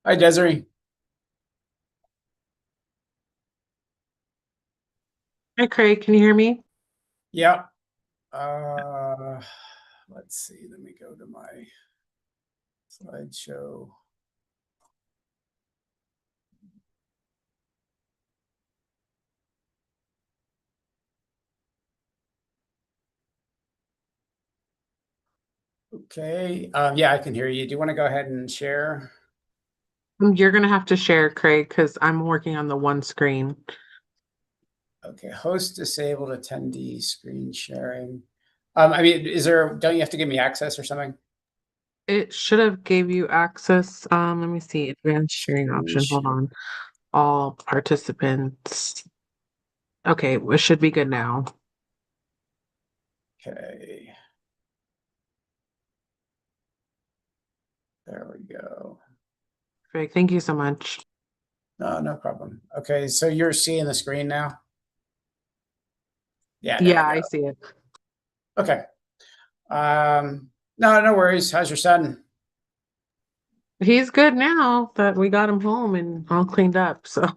Hi, Desiree. Hi, Craig. Can you hear me? Yeah. Uh, let's see. Let me go to my slideshow. Okay. Yeah, I can hear you. Do you want to go ahead and share? You're gonna have to share, Craig, because I'm working on the one screen. Okay. Host disabled attendee screen sharing. Don't you have to give me access or something? It should have gave you access. Let me see. Advanced sharing Screen option. Hold share. on. All participants. Okay, it should be good now. Okay. There we go. Craig, thank you so much. No, no problem. Okay. So you're seeing the screen now? Yeah, there Yeah, we I go. see it. Okay. No, no worries. How's your son? He's good now that we got him home and all cleaned up. So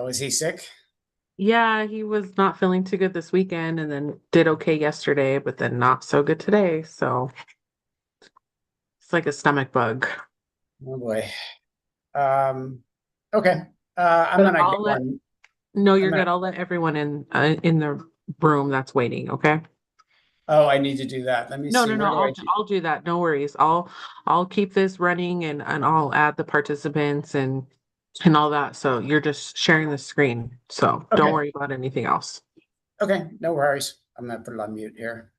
Is he sick? yeah, he was not feeling too good this weekend and then did okay yesterday, but then not so good today. So it's like a stomach bug. Oh boy. Um, okay. I'm But gonna I'll go let on. No, I'm you're gonna. good. I'll let everyone in the room that's waiting, okay? Oh, I need to do that. Let me No, see. no, no. Where do I do? I'll do that. No worries. I'll keep this running and I'll add the participants and all that. So you're just sharing the screen. So don't Okay. worry about anything else. Okay. No worries. I'm gonna put it on mute here.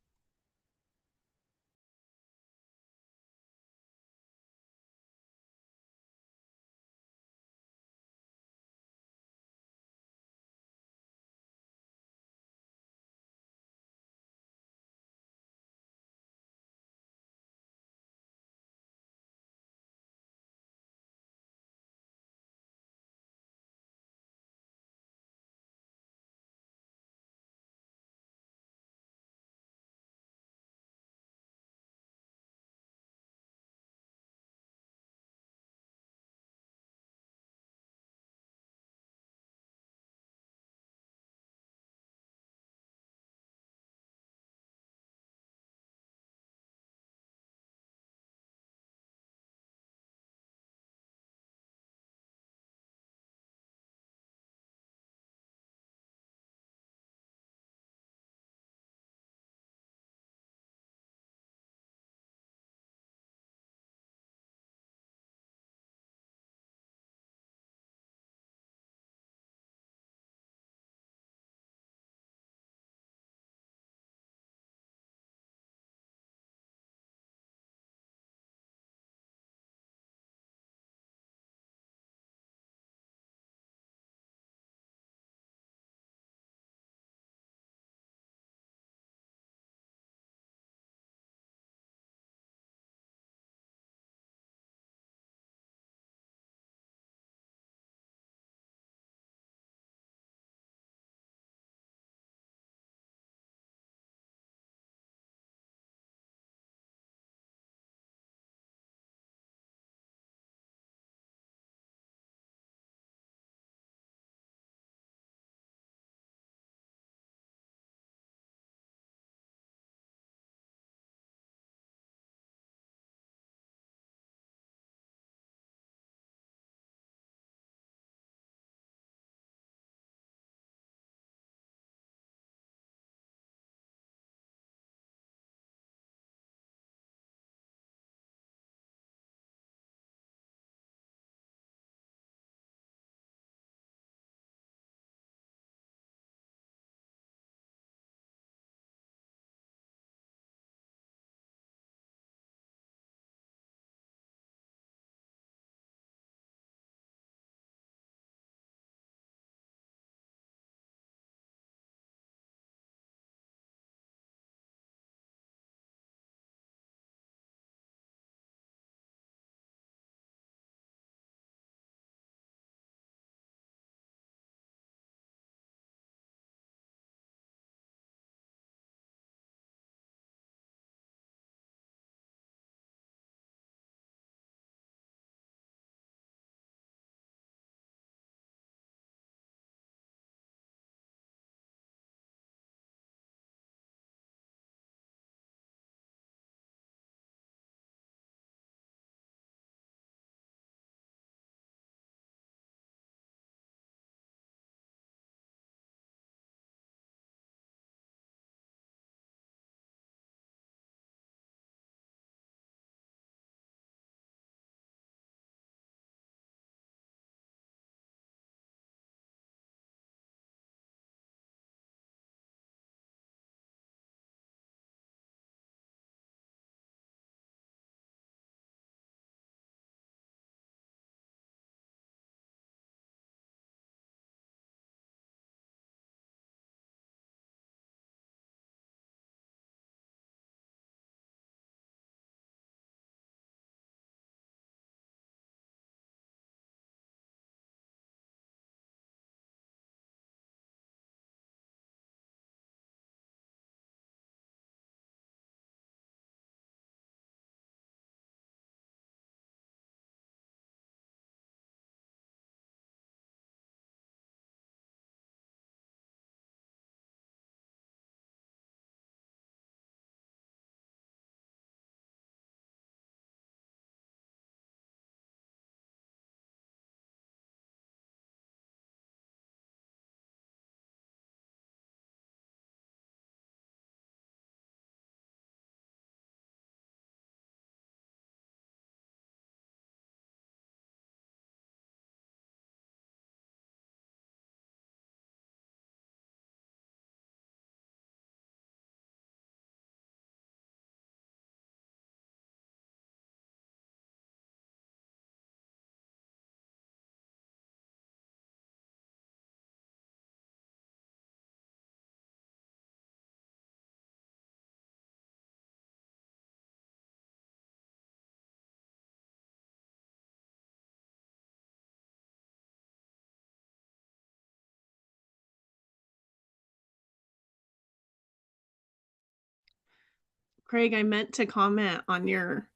Craig, I meant to comment on your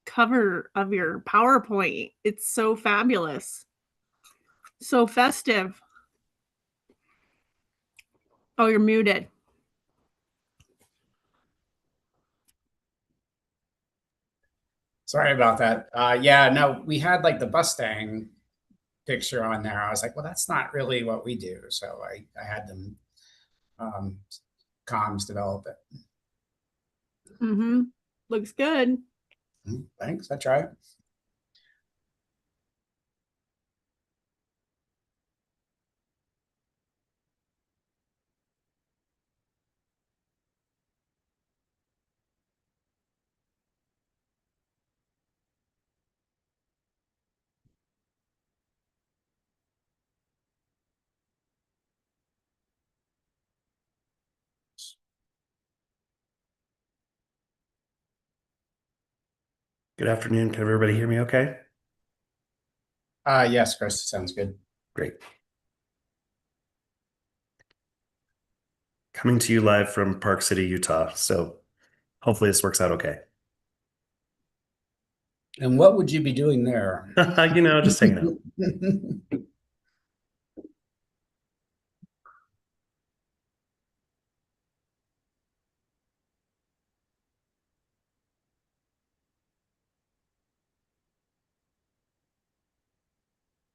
cover of your PowerPoint. It's so fabulous. So festive. Oh, you're muted. Sorry about that. Yeah, no, we had like the Mustang picture on there. I was like, well, that's not really what we do. So I had them comms develop it. Mm-hmm. Looks good. Thanks, I tried. Good afternoon. Can everybody hear me okay? Yes, Chris, sounds good. Great. Coming to you live from Park City, Utah. So hopefully this works out okay. And what would you be doing there? Just hanging out.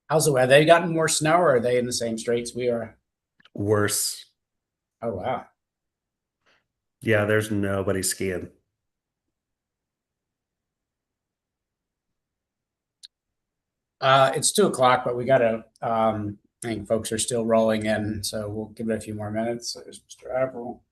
How's the weather? They gotten more snow, or are they in the same straits we are? Worse. Oh, wow. Yeah, there's nobody skiing. It's 2 o'clock, but we gotta, I think folks are still rolling in, so we'll give it a few more minutes. There's Mr. Averill.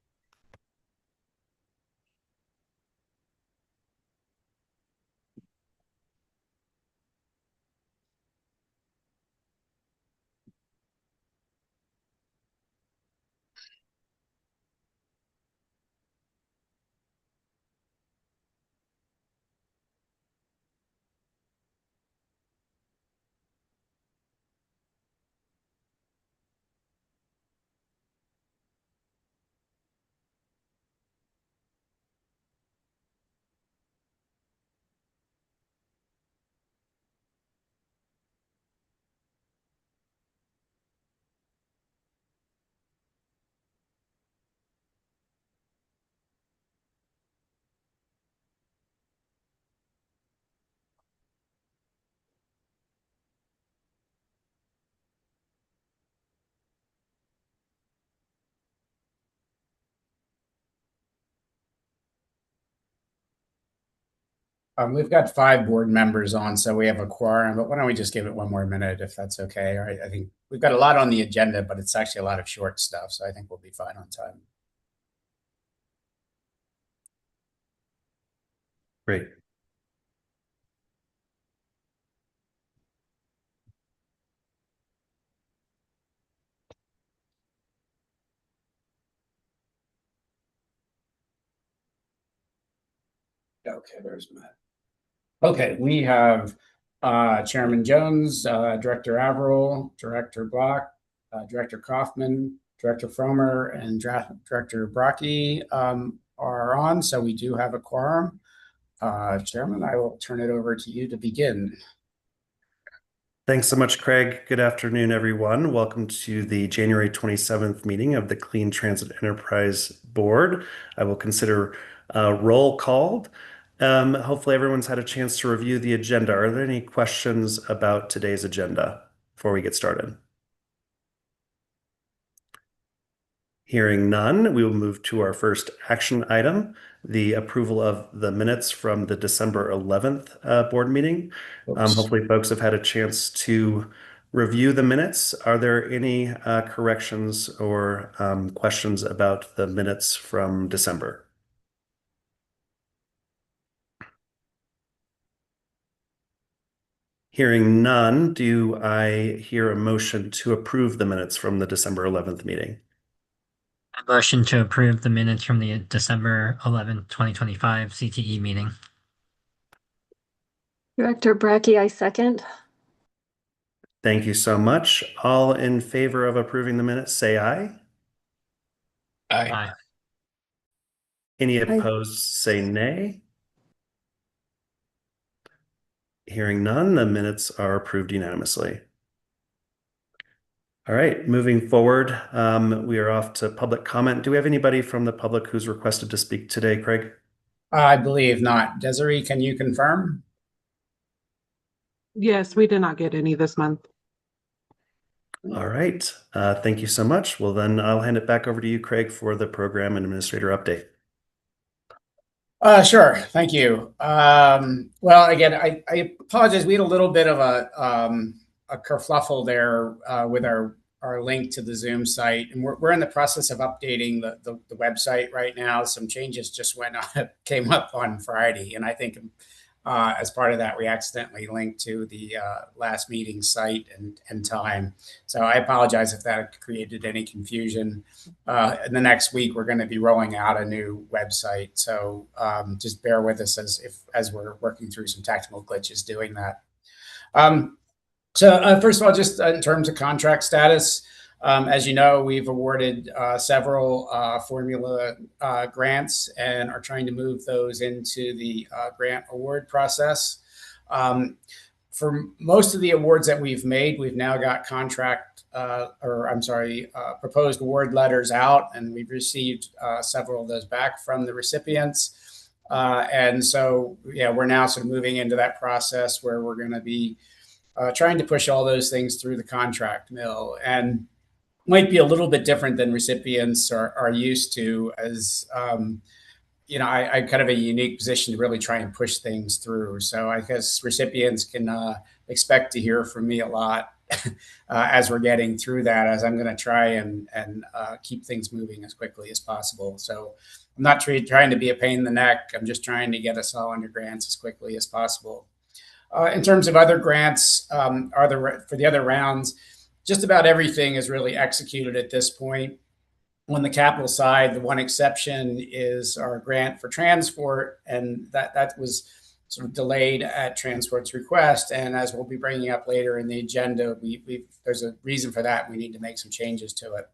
We've got 5 board members on, so we have a quorum, but why don't we just give it one more minute if that's okay? All right, I think we've got a lot on the agenda, but it's actually a lot of short stuff, so I think we'll be fine on time. Great. Okay, there's Matt. Okay, we have Chairman Jones, Director Averill, Director Block, Director Kaufman, Director Fromer, and Director Brockie are on, so we do have a quorum. Chairman, I will turn it over to you to begin. Thanks so much, Craig. Good afternoon, everyone. Welcome to the January 27th meeting of the Clean Transit Enterprise Board. I will consider roll called. Hopefully everyone's had a chance to review the agenda. Are there any questions about today's agenda before we get started? Hearing none, we will move to our first action item, the approval of the minutes from the December 11th board meeting. Hopefully folks have had a chance to review the minutes. Are there any corrections or questions about the minutes from December? Hearing none, do I hear a motion to approve the minutes from the December 11th meeting? A motion to approve the minutes from the December 11th, 2025 CTE meeting. Director Bracke, I second. Thank you so much. All in favor of approving the minutes, say aye. Aye. Any opposed, say nay. Hearing none, the minutes are approved unanimously. All right, moving forward, we are off to public comment. Do we have anybody from the public who's requested to speak today, Craig? I believe not. Desiree, can you confirm? Yes, we did not get any this month. All right, thank you so much. Well, then I'll hand it back over to you, Craig, for the program and administrator update. Sure. Thank you. Well, again, I apologize. We had a little bit of a kerfluffle there with our link to the Zoom site, and we're in the process of updating the website right now. Some changes just came up on Friday, and I think as part of that, we accidentally linked to the last meeting site and time. So I apologize if that created any confusion. In the next week, we're going to be rolling out a new website. So just bear with us as we're working through some technical glitches doing that. So first of all, just in terms of contract status, as you know, we've awarded several formula grants and are trying to move those into the grant award process. For most of the awards that we've made, we've now got proposed award letters out, and we've received several of those back from the recipients. And so, yeah, we're now sort of moving into that process where we're going to be trying to push all those things through the contract mill, and might be a little bit different than recipients are used to, as I kind of a unique position to really try and push things through. So I guess recipients can expect to hear from me a lot as we're getting through that, as I'm going to try and keep things moving as quickly as possible. So I'm not trying to be a pain in the neck. I'm just trying to get us all under grants as quickly as possible. In terms of other grants, for the other rounds, just about everything is really executed at this point. On the capital side, the one exception is our grant for transport, and that was sort of delayed at transport's request. And as we'll be bringing up later in the agenda, there's a reason for that. We need to make some changes to it.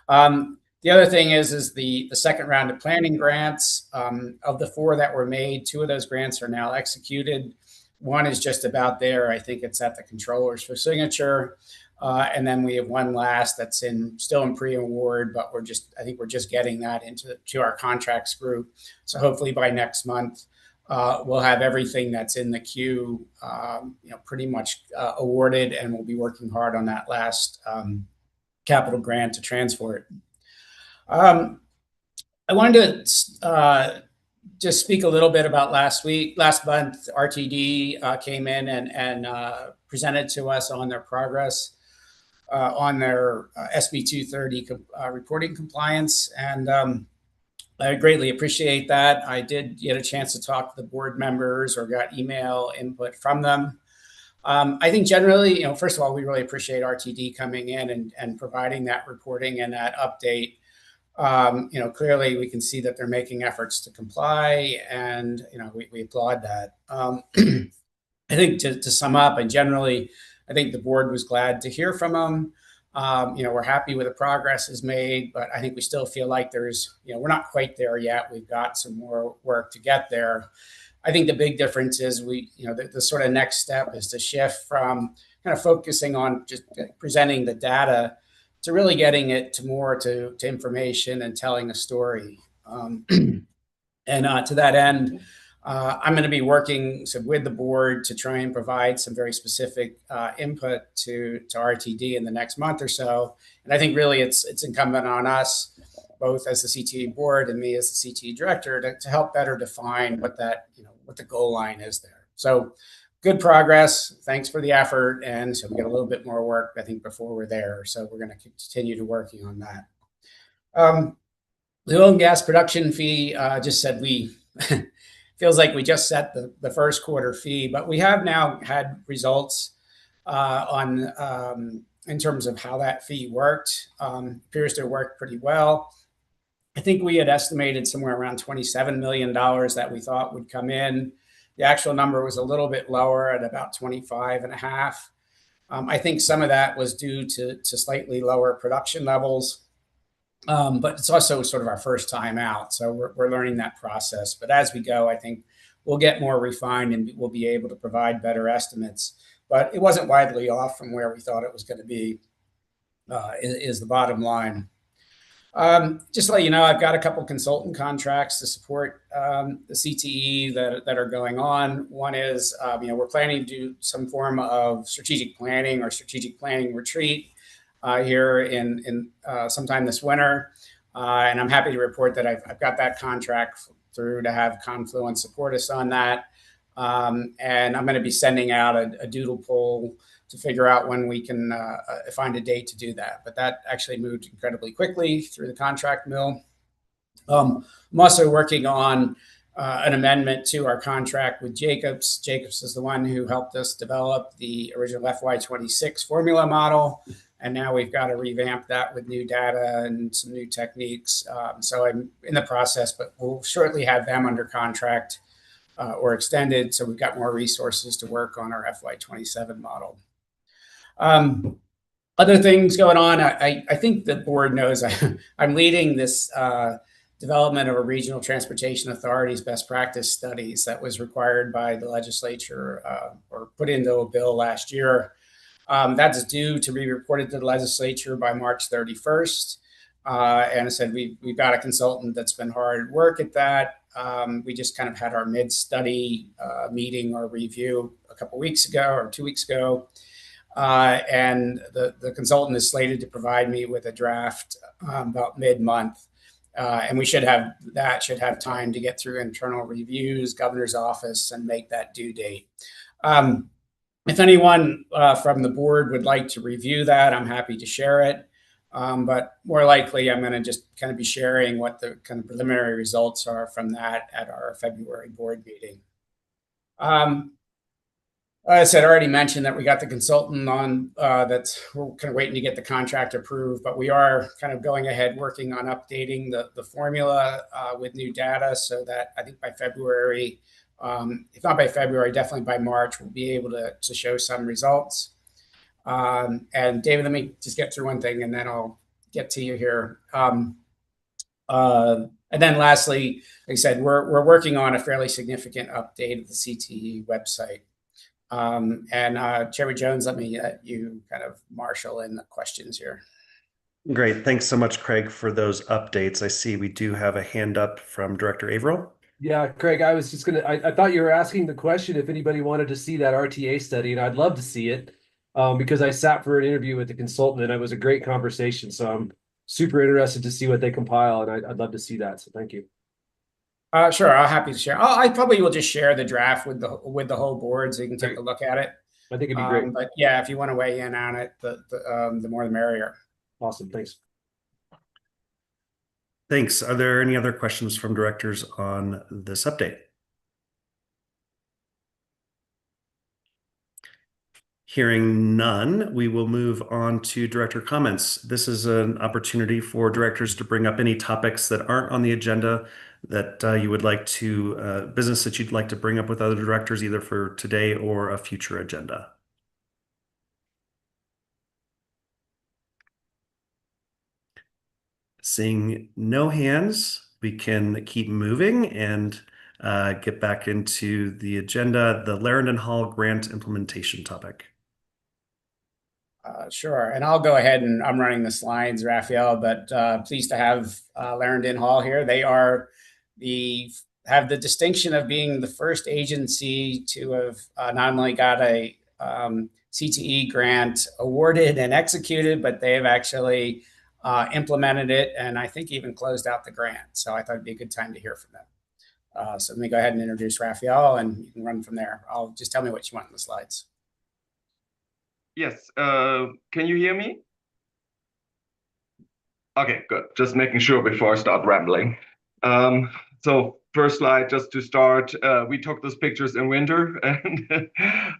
The other thing is the second round of planning grants. Of the 4 that were made, 2 of those grants are now executed. One is just about there. I think it's at the controllers for signature. And then we have one last that's still in pre-award, but I think we're just getting that to our contracts group. So hopefully by next month, we'll have everything that's in the queue, pretty much awarded, and we'll be working hard on that last capital grant to transport. I wanted to just speak a little bit about last month. RTD came in and presented to us on their progress on their SB 230 reporting compliance. And I greatly appreciate that. I did get a chance to talk to the board members or got email input from them. I think generally, first of all, we really appreciate RTD coming in and providing that reporting and that update. Clearly we can see that they're making efforts to comply, and we applaud that. I think to sum up, and generally, I think the board was glad to hear from them. We're happy with the progress is made, but I think we still feel like we're not quite there yet. We've got some more work to get there. I think the big difference is the sort of next step is to shift from kind of focusing on just presenting the data to really getting it to information and telling a story. And to that end, I'm going to be working with the board to try and provide some very specific input to RTD in the next month or so. And I think really it's incumbent on us, both as the CTE board and me as the CTE director, to help better define what the goal line is there. So good progress. Thanks for the effort. And so we got a little bit more work, I think, before we're there. So we're going to continue to working on that. The oil and gas production fee, just said feels like we just set the first quarter fee, but we have now had results in terms of how that fee worked. Appears to have worked pretty well. I think we had estimated somewhere around $27 million that we thought would come in. The actual number was a little bit lower at about 25.5. I think some of that was due to slightly lower production levels. But it's also sort of our first time out. So we're learning that process. But as we go, I think we'll get more refined and we'll be able to provide better estimates. But it wasn't widely off from where we thought it was going to be, is the bottom line. Just to let you know, I've got a couple consultant contracts to support the CTE that are going on. One is, we're planning to do some form of strategic planning or strategic planning retreat here in sometime this winter. And I'm happy to report that I've got that contract through to have Confluence support us on that. And I'm going to be sending out a doodle poll to figure out when we can find a date to do that. But that actually moved incredibly quickly through the contract mill. I'm also working on an amendment to our contract with Jacobs. Jacobs is the one who helped us develop the original FY26 formula model. And now we've got to revamp that with new data and some new techniques. So I'm in the process, but we'll shortly have them under contract or extended. So we've got more resources to work on our FY27 model. Other things going on, I think the board knows I'm leading this development of a regional transportation authority's best practice studies that was required by the legislature or put into a bill last year. That's due to be reported to the legislature by March 31st. And I said, we've got a consultant that's been hard at work at that. We just kind of had our mid-study meeting or review a couple weeks ago or 2 weeks ago. And the consultant is slated to provide me with a draft about mid-month. And we should have time to get through internal reviews, governor's office, and make that due date. If anyone from the board would like to review that, I'm happy to share it. But more likely, I'm going to just kind of be sharing what the kind of preliminary results are from that at our February board meeting. I said, I already mentioned that we got the consultant on we're kind of waiting to get the contract approved, but we are kind of going ahead working on updating the formula with new data so that I think by February, if not by February, definitely by March, we'll be able to show some results. And David, let me just get through one thing and then I'll get to you here. And then lastly, like I said, we're working on a fairly significant update of the CTE website. And Chairman Jones, let me let you kind of marshal in the questions here. Great. Thanks so much, Craig, for those updates. I see we do have a hand up from Director Averill. Yeah, Craig, I was just I thought you were asking the question if anybody wanted to see that RTA study, and I'd love to see it because I sat for an interview with the consultant and it was a great conversation. So I'm super interested to see what they compile, and I'd love to see that. So thank you. Sure, I'm happy to share. I probably will just share the draft with the whole board so you can take a look at it. I think it'd be great. But yeah, if you want to weigh in on it, the more the merrier. Awesome, thanks. Thanks. Are there any other questions from directors on this update? Hearing none, we will move on to director comments. This is an opportunity for directors to bring up any topics that aren't on the agenda that you would like to, business that you'd like to bring up with other directors, either for today or a future agenda. Seeing no hands, we can keep moving and get back into the agenda, the Clarendon Hall grant implementation topic. Sure, and I'll go ahead and I'm running the slides, Raphael, but pleased to have Clarendon Hall here. They have the distinction of being the first agency to have not only got a CTE grant awarded and executed, but they have actually implemented it, and I think even closed out the grant. So I thought it'd be a good time to hear from them. So let me go ahead and introduce Raphael, and you can run from there. I'll just tell me what you want in the slides. Yes. Can you hear me? Okay, good. Just making sure before I start rambling. So first slide, just to start, we took those pictures in winter. And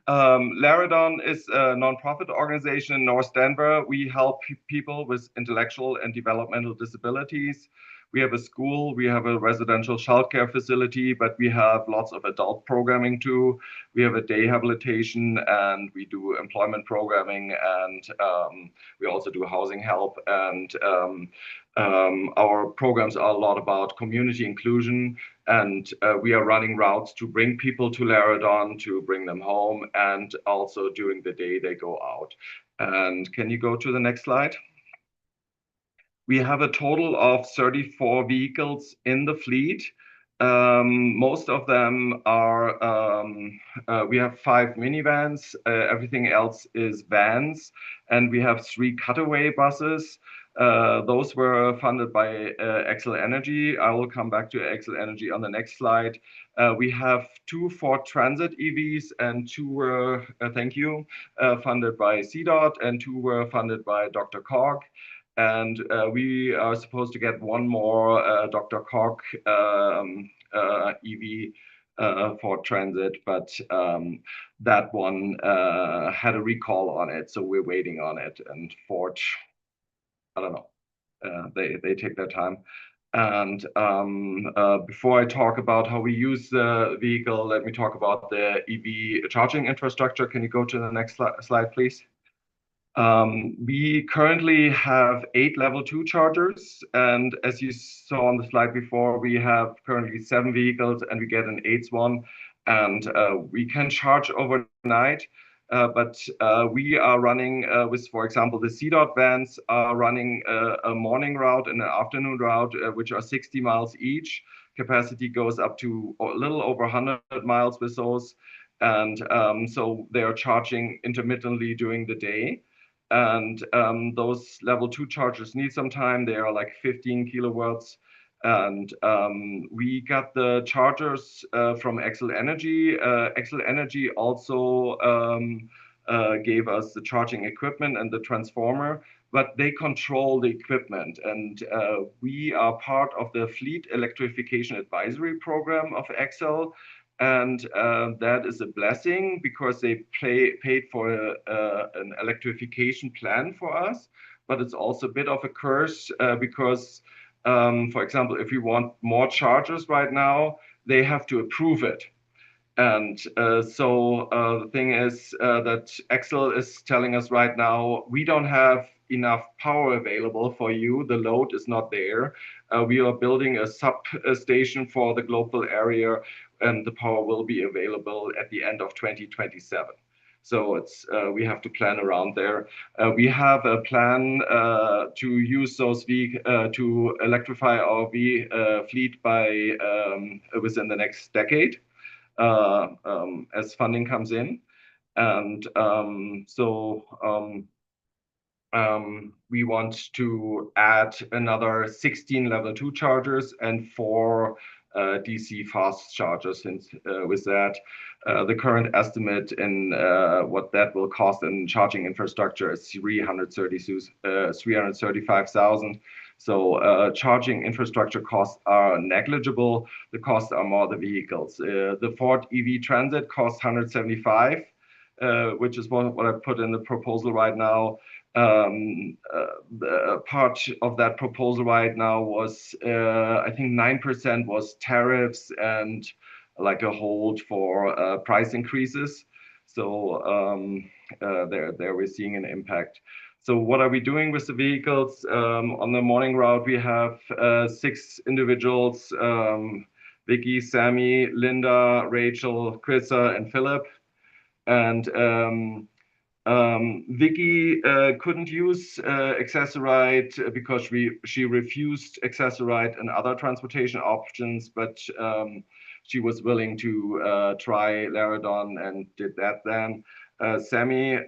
Laradon is a nonprofit organization in North Denver. We help people with intellectual and developmental disabilities. We have a school, we have a residential childcare facility, but we have lots of adult programming too. We have a day habilitation, and we do employment programming, and we also do housing help. And our programs are a lot about community inclusion, and we are running routes to bring people to Laradon, to bring them home, and also during the day they go out. And can you go to the next slide? We have a total of 34 vehicles in the fleet. Most of them are, we have 5 minivans, everything else is vans, and we have 3 cutaway buses. Those were funded by Xcel Energy. I will come back to Xcel Energy on the next slide. We have 2 Ford Transit EVs, and 2 were, thank you, funded by CDOT, and 2 were funded by Dr. Cog. And we are supposed to get 1 more Dr. Cog EV for transit, but that one had a recall on it, so we're waiting on it. And Ford, I don't know, they take their time. And before I talk about how we use the vehicle, let me talk about the EV charging infrastructure. Can you go to the next slide, please? We currently have 8 level 2 chargers, and as you saw on the slide before, we have currently 7 vehicles, and we get an 8th one, and we can charge overnight. But we are running with, for example, the CDOT vans are running a morning route and an afternoon route, which are 60 miles each. Capacity goes up to a little over 100 miles with those, and so they are charging intermittently during the day. And those level 2 chargers need some time. They are like 15 kilowatts. And we got the chargers from Xcel Energy. Xcel Energy also gave us the charging equipment and the transformer, but they control the equipment. And we are part of the Fleet Electrification Advisory Program of Xcel. And that is a blessing because they paid for an electrification plan for us. But it's also a bit of a curse because, for example, if you want more chargers right now, they have to approve it. And so the thing is that Xcel is telling us right now, we don't have enough power available for you. The load is not there. We are building a substation for the global area, and the power will be available at the end of 2027. So it's we have to plan around there. We have a plan to use those to electrify our fleet by within the next decade as funding comes in. And we want to add another 16 level 2 chargers and 4 DC fast chargers. Since with that, the current estimate in what that will cost in charging infrastructure is 335,000. So charging infrastructure costs are negligible. The costs are more the vehicles. The Ford EV Transit costs 175, which is what I put in the proposal right now. Part of that proposal right now was, I think 9% was tariffs and like a hold for price increases. So there we're seeing an impact. So what are we doing with the vehicles? On the morning route, we have 6 individuals, Vicky, Sammy, Linda, Rachel, Chrissa, and Philip. And Vicky couldn't use Access-a-Ride because she refused Access-a-Ride and other transportation options, but she was willing to try Laradon and did that then. Sammy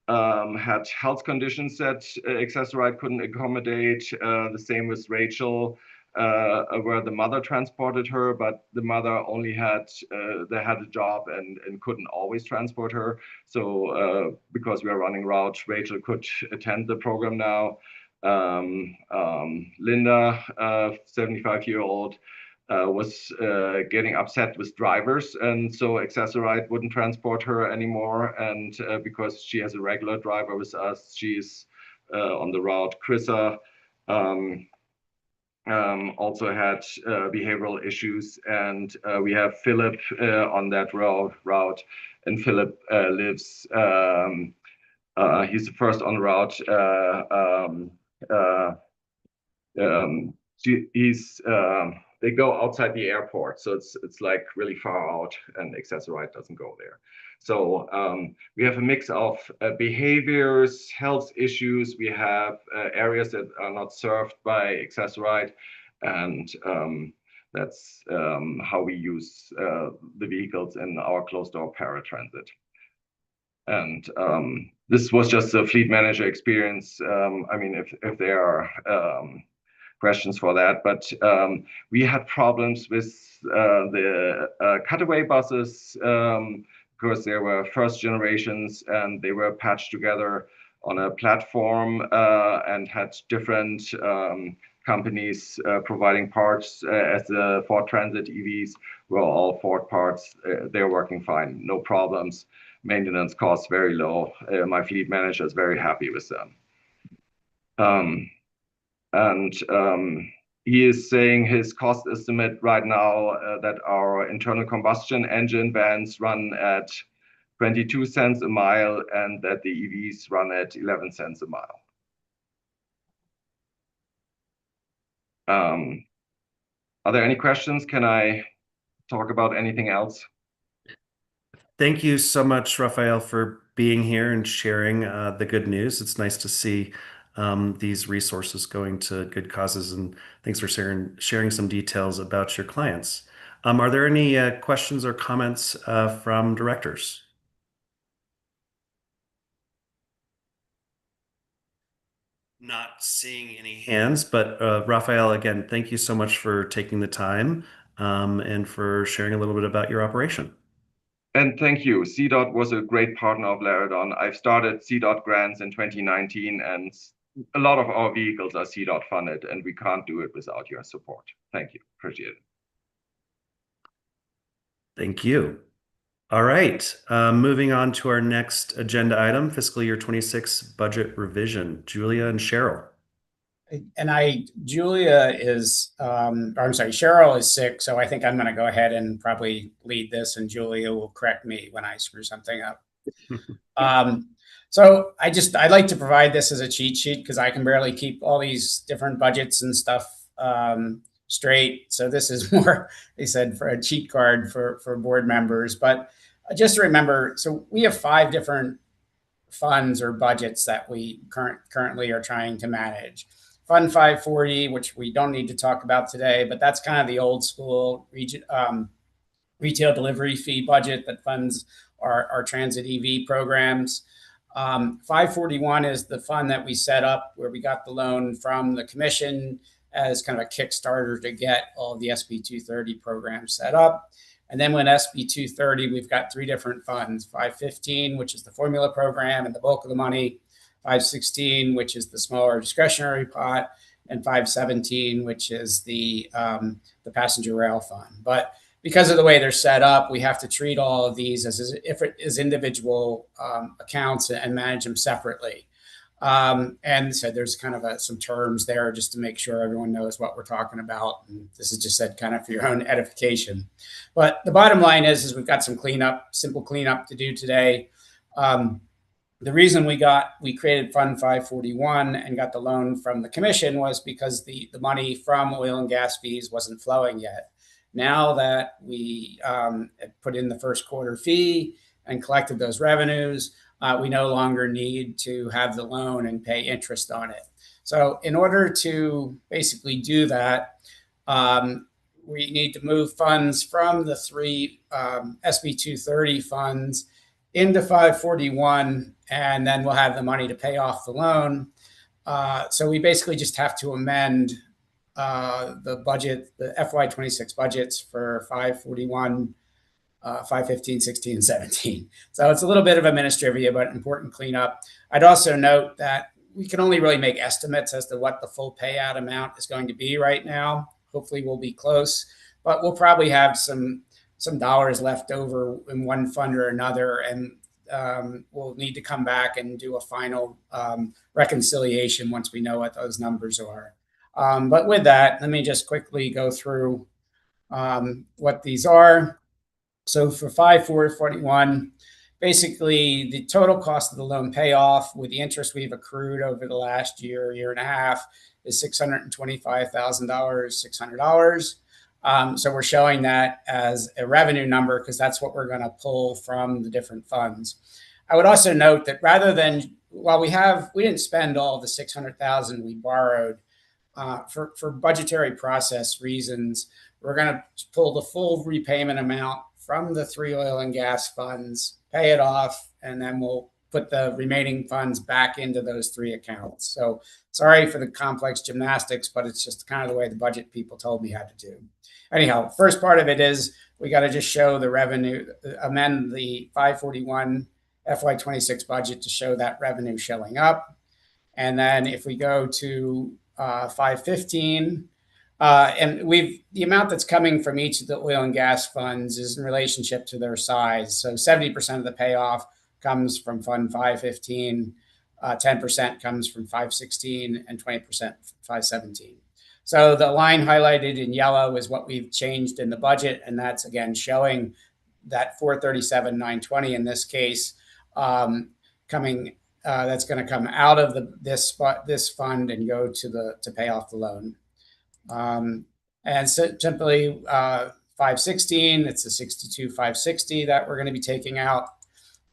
had health conditions that Access-a-Ride couldn't accommodate. The same with Rachel, where the mother transported her, but the mother only had a job and couldn't always transport her. So because we are running routes, Rachel could attend the program now. Linda, 75-year-old, was getting upset with drivers, and so Access-a-Ride wouldn't transport her anymore. And because she has a regular driver with us, she's on the route. Chrissa also had behavioral issues, and we have Philip on that route. And Philip lives. He's the first on route. They go outside the airport, so it's like really far out, and Access-a-Ride doesn't go there. So we have a mix of behaviors, health issues. We have areas that are not served by Access-a-Ride, and that's how we use the vehicles in our closed-door paratransit. And this was just a fleet manager experience. I mean, if there are questions for that, but we had problems with the cutaway buses because they were first generations and they were patched together on a platform and had different companies providing parts. As the Ford Transit EVs were all Ford parts, they're working fine, no problems. Maintenance costs very low. My fleet manager is very happy with them. And he is saying his cost estimate right now that our internal combustion engine vans run at 22 cents a mile and that the EVs run at 11 cents a mile. Are there any questions? Can I talk about anything else? Thank you so much, Raphael, for being here and sharing the good news. It's nice to see these resources going to good causes, and thanks for sharing some details about your clients. Are there any questions or comments from directors? Not seeing any hands, but Raphael, again, thank you so much for taking the time and for sharing a little bit about your operation. And thank you. CDOT was a great partner of Laridon. I've started CDOT grants in 2019, and a lot of our vehicles are CDOT funded, and we can't do it without your support. Thank you. Appreciate it. Thank you. All right. Moving on to our next agenda item, fiscal year 26 budget revision. Julia and Cheryl. And Julia is, I'm sorry, Cheryl is sick, so I think I'm going to go ahead and probably lead this, and Julia will correct me when I screw something up. So I'd like to provide this as a cheat sheet because I can barely keep all these different budgets and stuff straight. So this is more, they said, for a cheat card for board members. But just to remember, so we have 5 different funds or budgets that we currently are trying to manage. Fund 540, which we don't need to talk about today, but that's kind of the old school retail delivery fee budget that funds our transit EV programs. 541 is the fund that we set up where we got the loan from the commission as kind of a Kickstarter to get all of the SB 230 programs set up. And then when SB 230, we've got 3 different funds: 515, which is the formula program and the bulk of the money; 516, which is the smaller discretionary pot; and 517, which is the passenger rail fund. But because of the way they're set up, we have to treat all of these as individual accounts and manage them separately. And so there's kind of some terms there just to make sure everyone knows what we're talking about. And this is just said kind of for your own edification. But the bottom line is we've got some simple cleanup to do today. The reason we created Fund 541 and got the loan from the commission was because the money from oil and gas fees wasn't flowing yet. Now that we put in the first quarter fee and collected those revenues, we no longer need to have the loan and pay interest on it. So in order to basically do that, we need to move funds from the 3 SB 230 funds into 541, and then we'll have the money to pay off the loan. So we basically just have to amend the budget, the FY26 budgets for 541, 515, 16, and 17. So it's a little bit of administrivia, but important cleanup. I'd also note that we can only really make estimates as to what the full payout amount is going to be right now. Hopefully we'll be close. but we'll probably have some dollars left over in one fund or another, and we'll need to come back and do a final reconciliation once we know what those numbers are. But with that, let me just quickly go through what these are. So for 5441, basically the total cost of the loan payoff with the interest we've accrued over the last year and a half is $625,000, $600. So we're showing that as a revenue number because that's what we're going to pull from the different funds. I would also note that rather than, while we didn't spend all the 600,000 we borrowed for budgetary process reasons, we're going to pull the full repayment amount from the 3 oil and gas funds, pay it off, and then we'll put the remaining funds back into those 3 accounts. So sorry for the complex gymnastics, but it's just kind of the way the budget people told me how to do. Anyhow, first part of it is we got to just show the revenue, amend the 541 FY26 budget to show that revenue showing up. And then if we go to 515, and the amount that's coming from each of the oil and gas funds is in relationship to their size. So 70% of the payoff comes from Fund 515, 10% comes from 516, and 20% from 517. So the line highlighted in yellow is what we've changed in the budget, and that's again showing that 437,920 in this case coming. That's going to come out of this fund and go to pay off the loan. And so simply 516, it's the 62,560 that we're going to be taking out.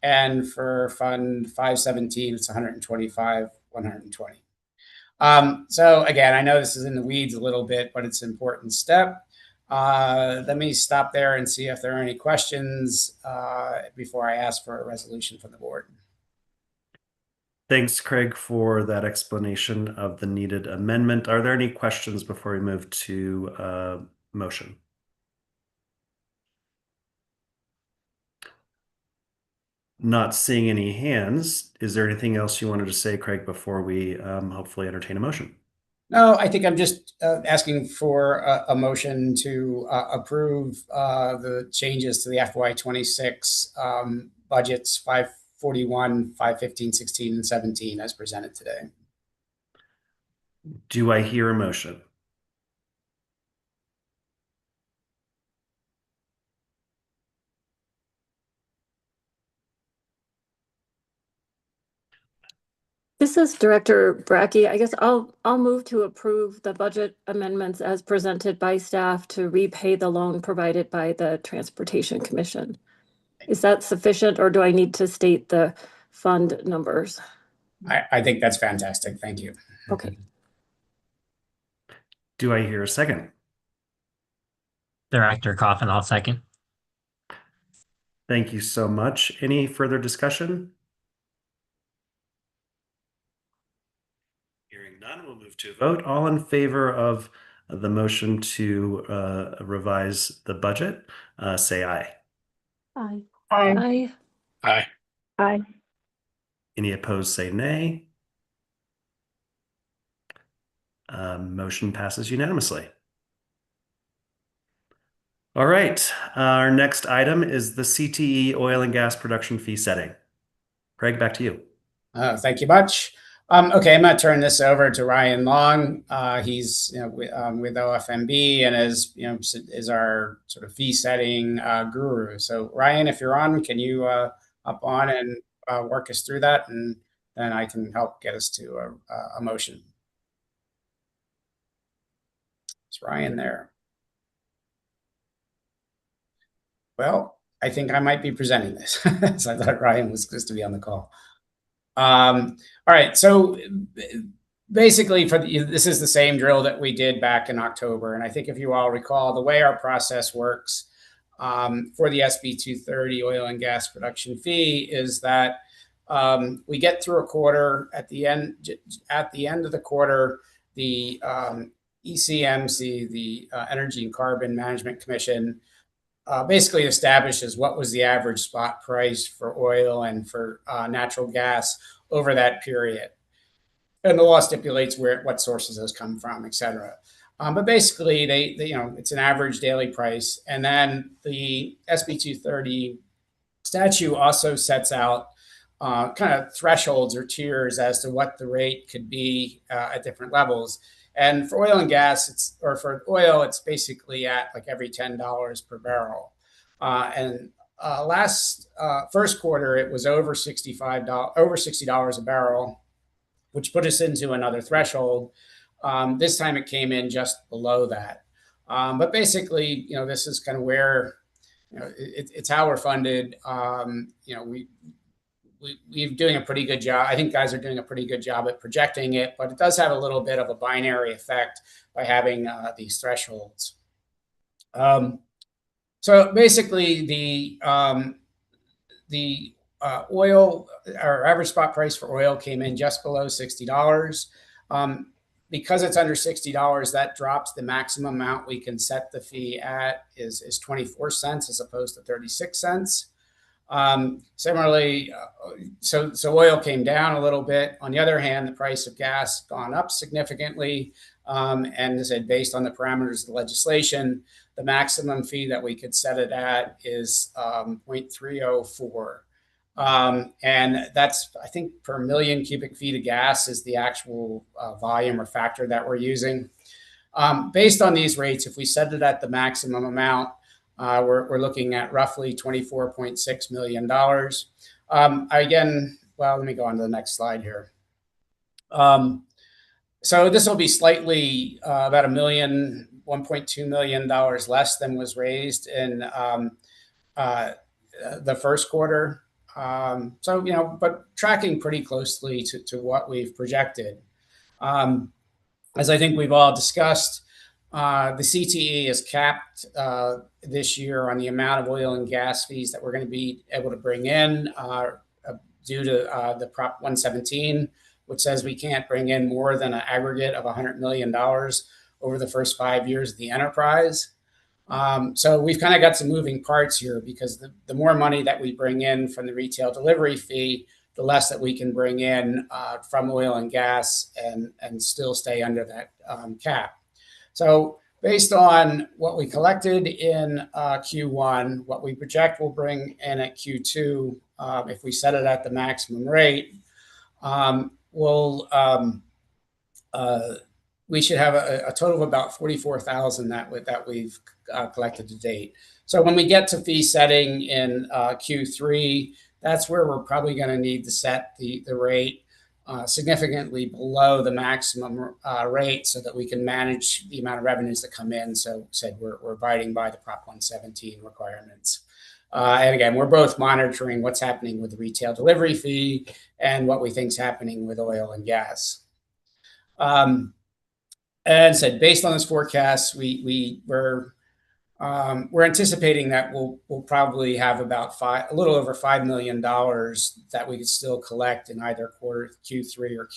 And for Fund 517, it's 125,120. So again, I know this is in the weeds a little bit, but it's an important step. Let me stop there and see if there are any questions before I ask for a resolution from the board. Thanks, Craig, for that explanation of the needed amendment. Are there any questions before we move to motion? Not seeing any hands. Is there anything else you wanted to say, Craig, before we hopefully entertain a motion? No, I think I'm just asking for a motion to approve the changes to the FY26 budgets 541, 515, 16, and 17 as presented today. Do I hear a motion? This is Director Brackey. I guess I'll move to approve the budget amendments as presented by staff to repay the loan provided by the Transportation Commission. Is that sufficient, or do I need to state the fund numbers? I think that's fantastic. Thank you. Okay. Do I hear a second? Director Coffin, I'll second. Thank you so much. Any further discussion? Hearing none, we'll move to a vote. All in favor of the motion to revise the budget, say aye. Aye. Aye. Aye. Aye. Any opposed, say nay. Motion passes unanimously. All right, our next item is the CTE oil and gas production fee setting. Craig, back to you. Thank you much. Okay, I'm going to turn this over to Ryan Long. He's with OFMB and is our sort of fee setting guru. So Ryan, if you're on, can you up on and work us through that, and then I can help get us to a motion. Is Ryan there? Well, I think I might be presenting this. So I thought Ryan was supposed to be on the call. All right, so basically this is the same drill that we did back in October. And I think if you all recall, the way our process works for the SB 230 oil and gas production fee is that we get through a quarter. At the end of the quarter, the ECMC, the Energy and Carbon Management Commission, basically establishes what was the average spot price for oil and for natural gas over that period. And the law stipulates what sources those come from, et cetera. But basically, they it's an average daily price, and then the SB 230 statute also sets out kind of thresholds or tiers as to what the rate could be at different levels. And for oil and gas, for oil, it's basically at like every $10 per barrel. And last first quarter, it was over $60 a barrel, which put us into another threshold. This time it came in just below that. But basically, this is kind of where, it's how we're funded. We're doing a pretty good job. I think guys are doing a pretty good job at projecting it, but it does have a little bit of a binary effect by having these thresholds. So basically, the oil, our average spot price for oil came in just below $60. Because it's under $60, that drops the maximum amount we can set the fee at is 24 cents as opposed to 36 cents. Similarly, so oil came down a little bit. On the other hand, the price of gas gone up significantly. And as I said, based on the parameters of the legislation, the maximum fee that we could set it at is 0.304. And that's, I think, per million cubic feet of gas is the actual volume or factor that we're using. Based on these rates, if we set it at the maximum amount, we're looking at roughly $24.6 million. Again, well, let me go on to the next slide here. So this will be slightly about $1.2 million less than was raised in the first quarter. So, but tracking pretty closely to what we've projected. As I think we've all discussed, the CTE is capped this year on the amount of oil and gas fees that we're going to be able to bring in due to the Prop 117, which says we can't bring in more than an aggregate of $100 million over the first 5 years of the enterprise. So we've kind of got some moving parts here because the more money that we bring in from the retail delivery fee, the less that we can bring in from oil and gas and still stay under that cap. So based on what we collected in Q1, what we project we'll bring in at Q2, if we set it at the maximum rate, we should have a total of about 44,000 that we've collected to date. So when we get to fee setting in Q3, that's where we're probably going to need to set the rate significantly below the maximum rate so that we can manage the amount of revenues that come in. So said we're abiding by the Prop 117 requirements. And again, we're both monitoring what's happening with the retail delivery fee and what we think is happening with oil and gas. And said, based on this forecast, we're anticipating that we'll probably have about a little over $5 million that we could still collect in either quarter, Q3 or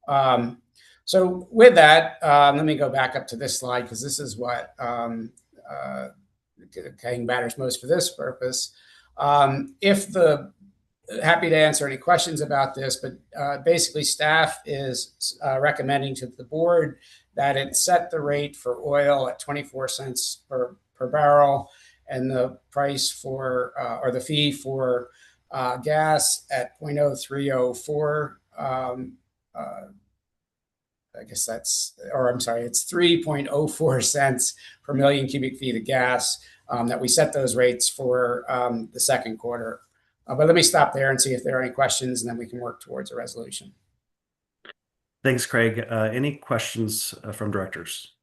Q4. So with that, let me go back up to this slide because this is what matters most for this purpose. Happy to answer any questions about this, but basically staff is recommending to the board that it set the rate for oil at 24 cents per barrel and the price for, or the fee for gas at 0.0304. I guess it's 3.04 cents per million cubic feet of gas that we set those rates for the second quarter. But let me stop there and see if there are any questions, and then we can work towards a resolution. Thanks, Craig. Any questions from directors?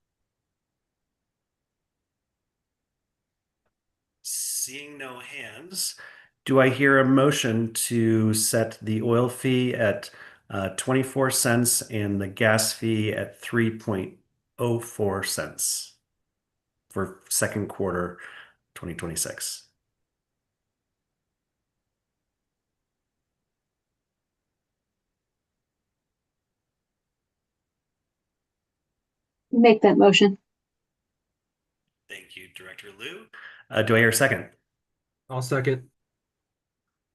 Seeing no hands, do I hear a motion to set the oil fee at 24 cents and the gas fee at 3.04 cents for second quarter 2026? Make that motion. Thank you, Director Liu. Do I hear a second? I'll second.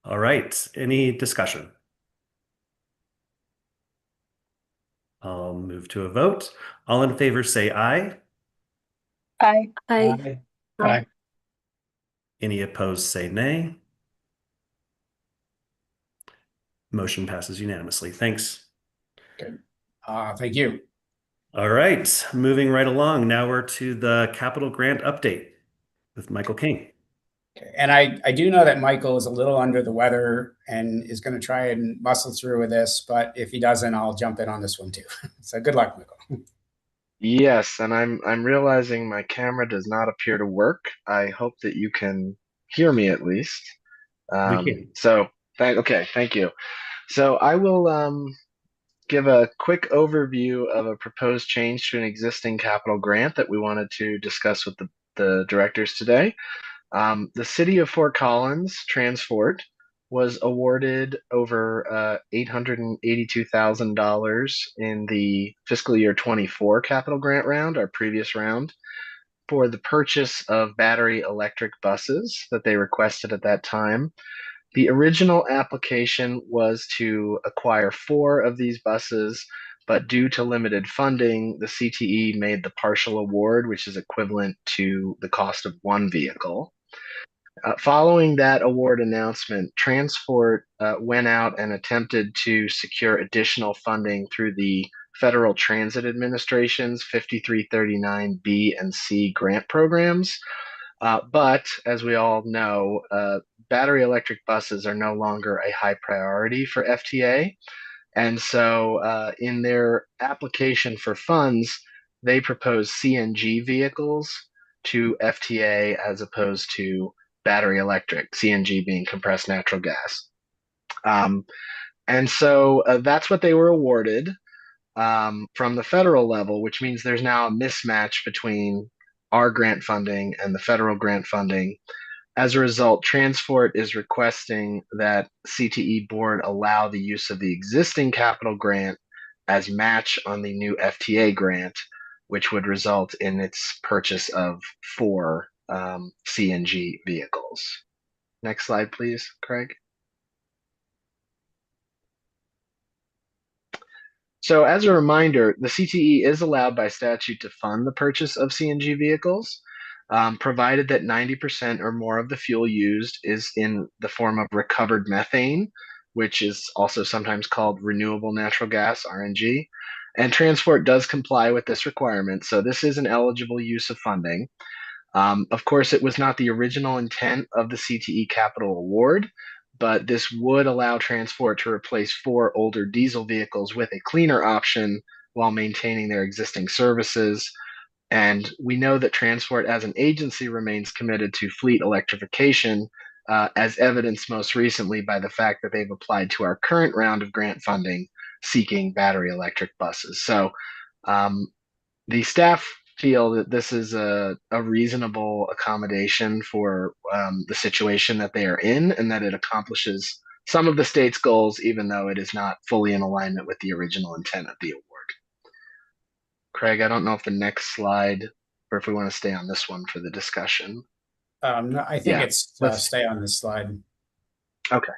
All right. Any discussion? I'll move to a vote. All in favor say aye. I Aye. Any opposed say nay. Motion passes unanimously. Thanks. Thank you. All right, moving right along. Now we're to the capital grant update with Michael King. And I do know that Michael is a little under the weather and is going to try and muscle through with this, but if he doesn't, I'll jump in on this one too. So good luck, Michael. Yes, and I'm realizing my camera does not appear to work. I hope that you can hear me at least. can. Thank you. So I will give a quick overview of a proposed change to an existing capital grant that we wanted to discuss with the directors today. The city of Fort Collins, Transfort, was awarded over $882,000 in the fiscal year 24 capital grant round, our previous round, for the purchase of battery electric buses that they requested at that time. The original application was to acquire 4 of these buses, but due to limited funding, the CTE made the partial award, which is equivalent to the cost of 1 vehicle. Following that award announcement, Transfort went out and attempted to secure additional funding through the Federal Transit Administration's 5339B and C grant programs. But as we all know, battery electric buses are no longer a high priority for FTA. And so in their application for funds, they propose CNG vehicles to FTA as opposed to battery electric, CNG being compressed natural gas. And so that's what they were awarded from the federal level, which means there's now a mismatch between our grant funding and the federal grant funding. As a result, Transfort is requesting that CTE board allow the use of the existing capital grant as match on the new FTA grant, which would result in its purchase of 4 CNG vehicles. Next slide, please, Craig. So as a reminder, the CTE is allowed by statute to fund the purchase of CNG vehicles, provided that 90% or more of the fuel used is in the form of recovered methane, which is also sometimes called renewable natural gas, RNG. And Transfort does comply with this requirement, so this is an eligible use of funding. Of course, it was not the original intent of the CTE capital award, but this would allow Transfort to replace 4 older diesel vehicles with a cleaner option while maintaining their existing services. And we know that Transfort as an agency remains committed to fleet electrification, as evidenced most recently by the fact that they've applied to our current round of grant funding seeking battery electric buses. So the staff feel that this is a reasonable accommodation for the situation that they are in, and that it accomplishes some of the state's goals, even though it is not fully in alignment with the original intent of the award. Craig, I don't know if the next slide, or if we want to stay on this one for the discussion. No, I think Yeah, it's let's- stay on this slide. Okay.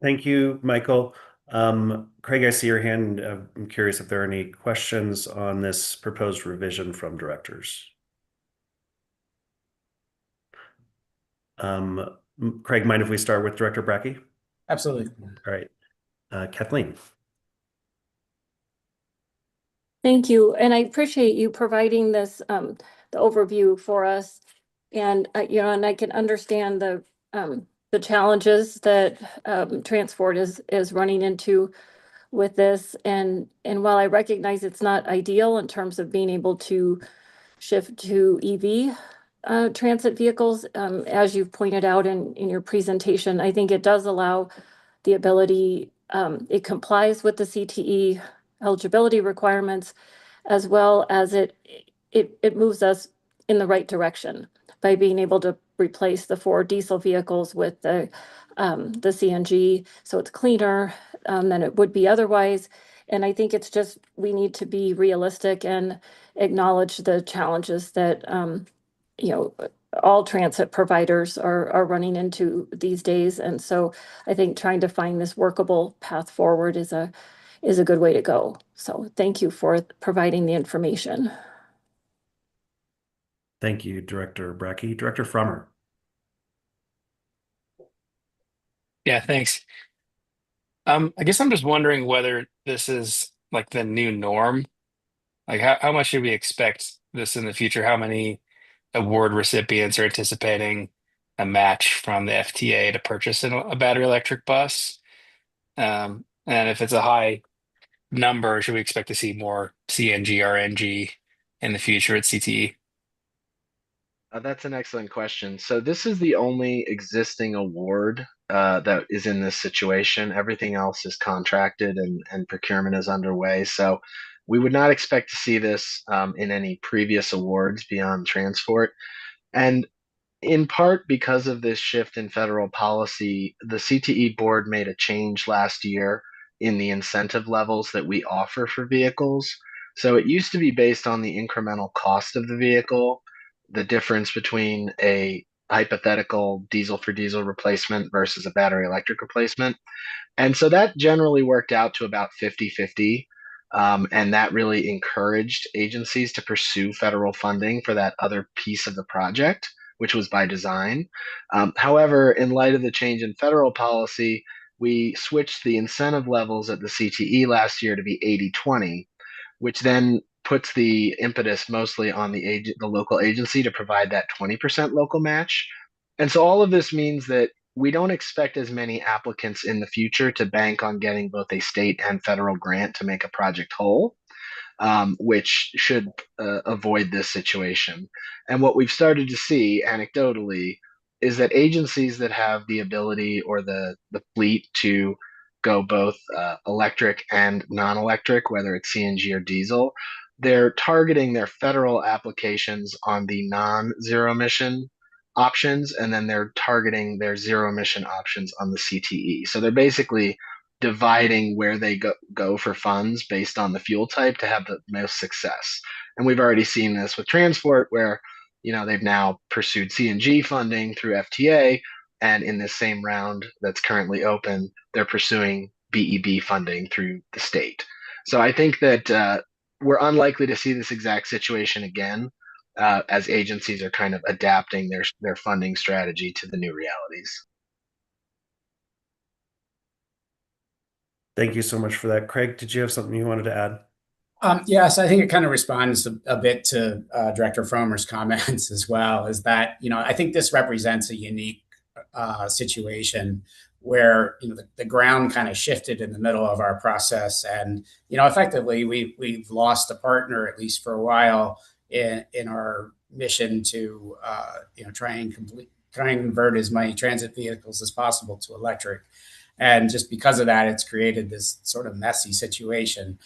Thank you, Michael. Craig, I see your hand. I'm curious if there are any questions on this proposed revision from directors. Craig, mind if we start with Director Brackey? Absolutely. All right. Kathleen. Thank you, and I appreciate you providing this, the overview for us. And, and I can understand the challenges that Transfort is running into with this. And while I recognize it's not ideal in terms of being able to shift to EV transit vehicles, as you've pointed out in your presentation, I think it does allow the ability, it complies with the CTE eligibility requirements, as well as it moves us in the right direction by being able to replace the 4 diesel vehicles with the CNG, so it's cleaner than it would be otherwise. And I think it's just, we need to be realistic and acknowledge the challenges that all transit providers are running into these days. And so I think trying to find this workable path forward is a good way to go. So thank you for providing the information. Thank you, Director Brackey. Director Frommer. Yeah, thanks. I guess I'm just wondering whether this is like the new norm. Like how much should we expect this in the future? How many award recipients are anticipating a match from the FTA to purchase a battery electric bus? And if it's a high number, should we expect to see more CNG, RNG in the future at CTE? That's an excellent question. So this is the only existing award that is in this situation. Everything else is contracted and procurement is underway. So we would not expect to see this in any previous awards beyond transport. And in part because of this shift in federal policy, the CTE board made a change last year in the incentive levels that we offer for vehicles. So it used to be based on the incremental cost of the vehicle, the difference between a hypothetical diesel for diesel replacement versus a battery electric replacement. And so that generally worked out to about 50-50. And that really encouraged agencies to pursue federal funding for that other piece of the project, which was by design. However, in light of the change in federal policy, we switched the incentive levels at the CTE last year to be 80-20, which then puts the impetus mostly on the local agency to provide that 20% local match. And so all of this means that we don't expect as many applicants in the future to bank on getting both a state and federal grant to make a project whole, which should avoid this situation. And what we've started to see anecdotally is that agencies that have the ability or the fleet to go both electric and non-electric, whether it's CNG or diesel, they're targeting their federal applications on the non-zero emission options, and then they're targeting their zero emission options on the CTE. So they're basically dividing where they go for funds based on the fuel type to have the most success. And we've already seen this with transport where, they've now pursued CNG funding through FTA. And in this same round that's currently open, they're pursuing BEB funding through the state. So I think that we're unlikely to see this exact situation again as agencies are kind of adapting their funding strategy to the new realities. Thank you so much for that. Craig, did you have something you wanted to add? Yes, I think it kind of responds a bit to Director Frommer's comments as well, is that, I think this represents a unique situation where, the ground kind of shifted in the middle of our process. And, effectively, we've lost a partner, at least for a while, in our mission to, try and convert as many transit vehicles as possible to electric. And just because of that, it's created this sort of messy situation.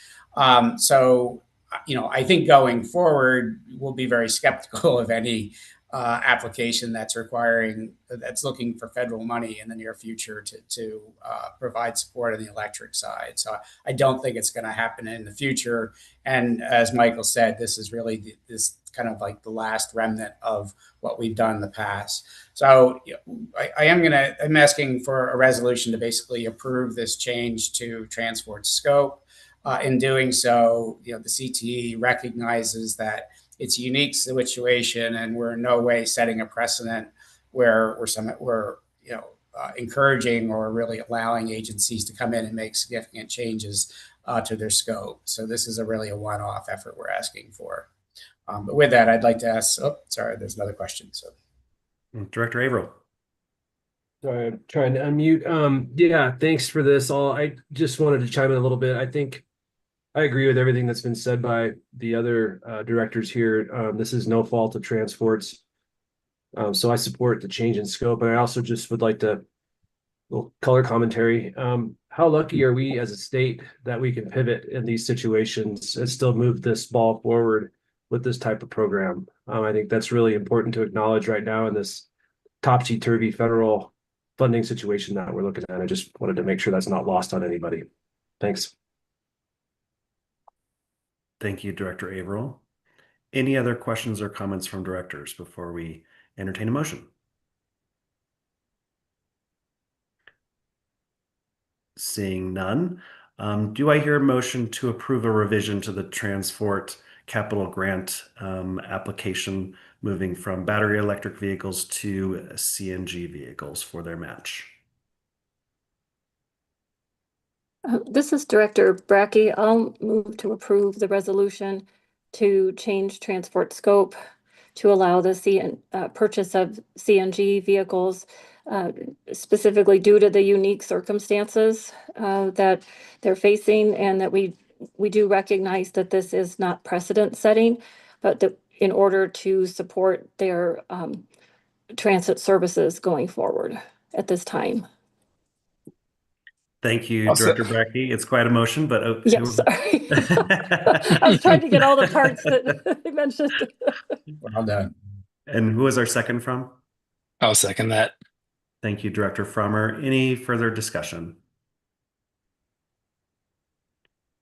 So, I think going forward, we'll be very skeptical of any application that's looking for federal money in the near future to provide support on the electric side. So I don't think it's going to happen in the future. And as Michael said, this is really this kind of like the last remnant of what we've done in the past. So I'm asking for a resolution to basically approve this change to transport scope. In doing so, the CTE recognizes that it's a unique situation, and we're in no way setting a precedent where we're encouraging or really allowing agencies to come in and make significant changes to their scope. So this is really a one-off effort we're asking for. But with that, I'd like to ask. Oh, sorry, there's another question. So, Director Averill. Sorry, I'm trying to unmute. Yeah, thanks for this. I just wanted to chime in a little bit. I think I agree with everything that's been said by the other directors here. This is no fault of transports. So I support the change in scope. And I also just would like to little color commentary. How lucky are we as a state that we can pivot in these situations and still move this ball forward with this type of program? I think that's really important to acknowledge right now in this topsy-turvy federal funding situation that we're looking at. I just wanted to make sure that's not lost on anybody. Thanks. Thank you, Director Averill. Any other questions or comments from directors before we entertain a motion. Seeing none, do I hear a motion to approve a revision to the transport capital grant application, moving from battery electric vehicles to CNG vehicles for their match? This is Director Brackey. I'll move to approve the resolution to change transport scope to allow the purchase of CNG vehicles, specifically due to the unique circumstances that they're facing, and that we do recognize that this is not precedent setting, but that in order to support their transit services going forward at this time. Thank you, Also- Director Brackey. It's quite a motion, but Yes, sorry. I was trying to get all the parts that I mentioned. Well done. And who was our second from? I'll second that. Thank you, Director Frommer. Any further discussion?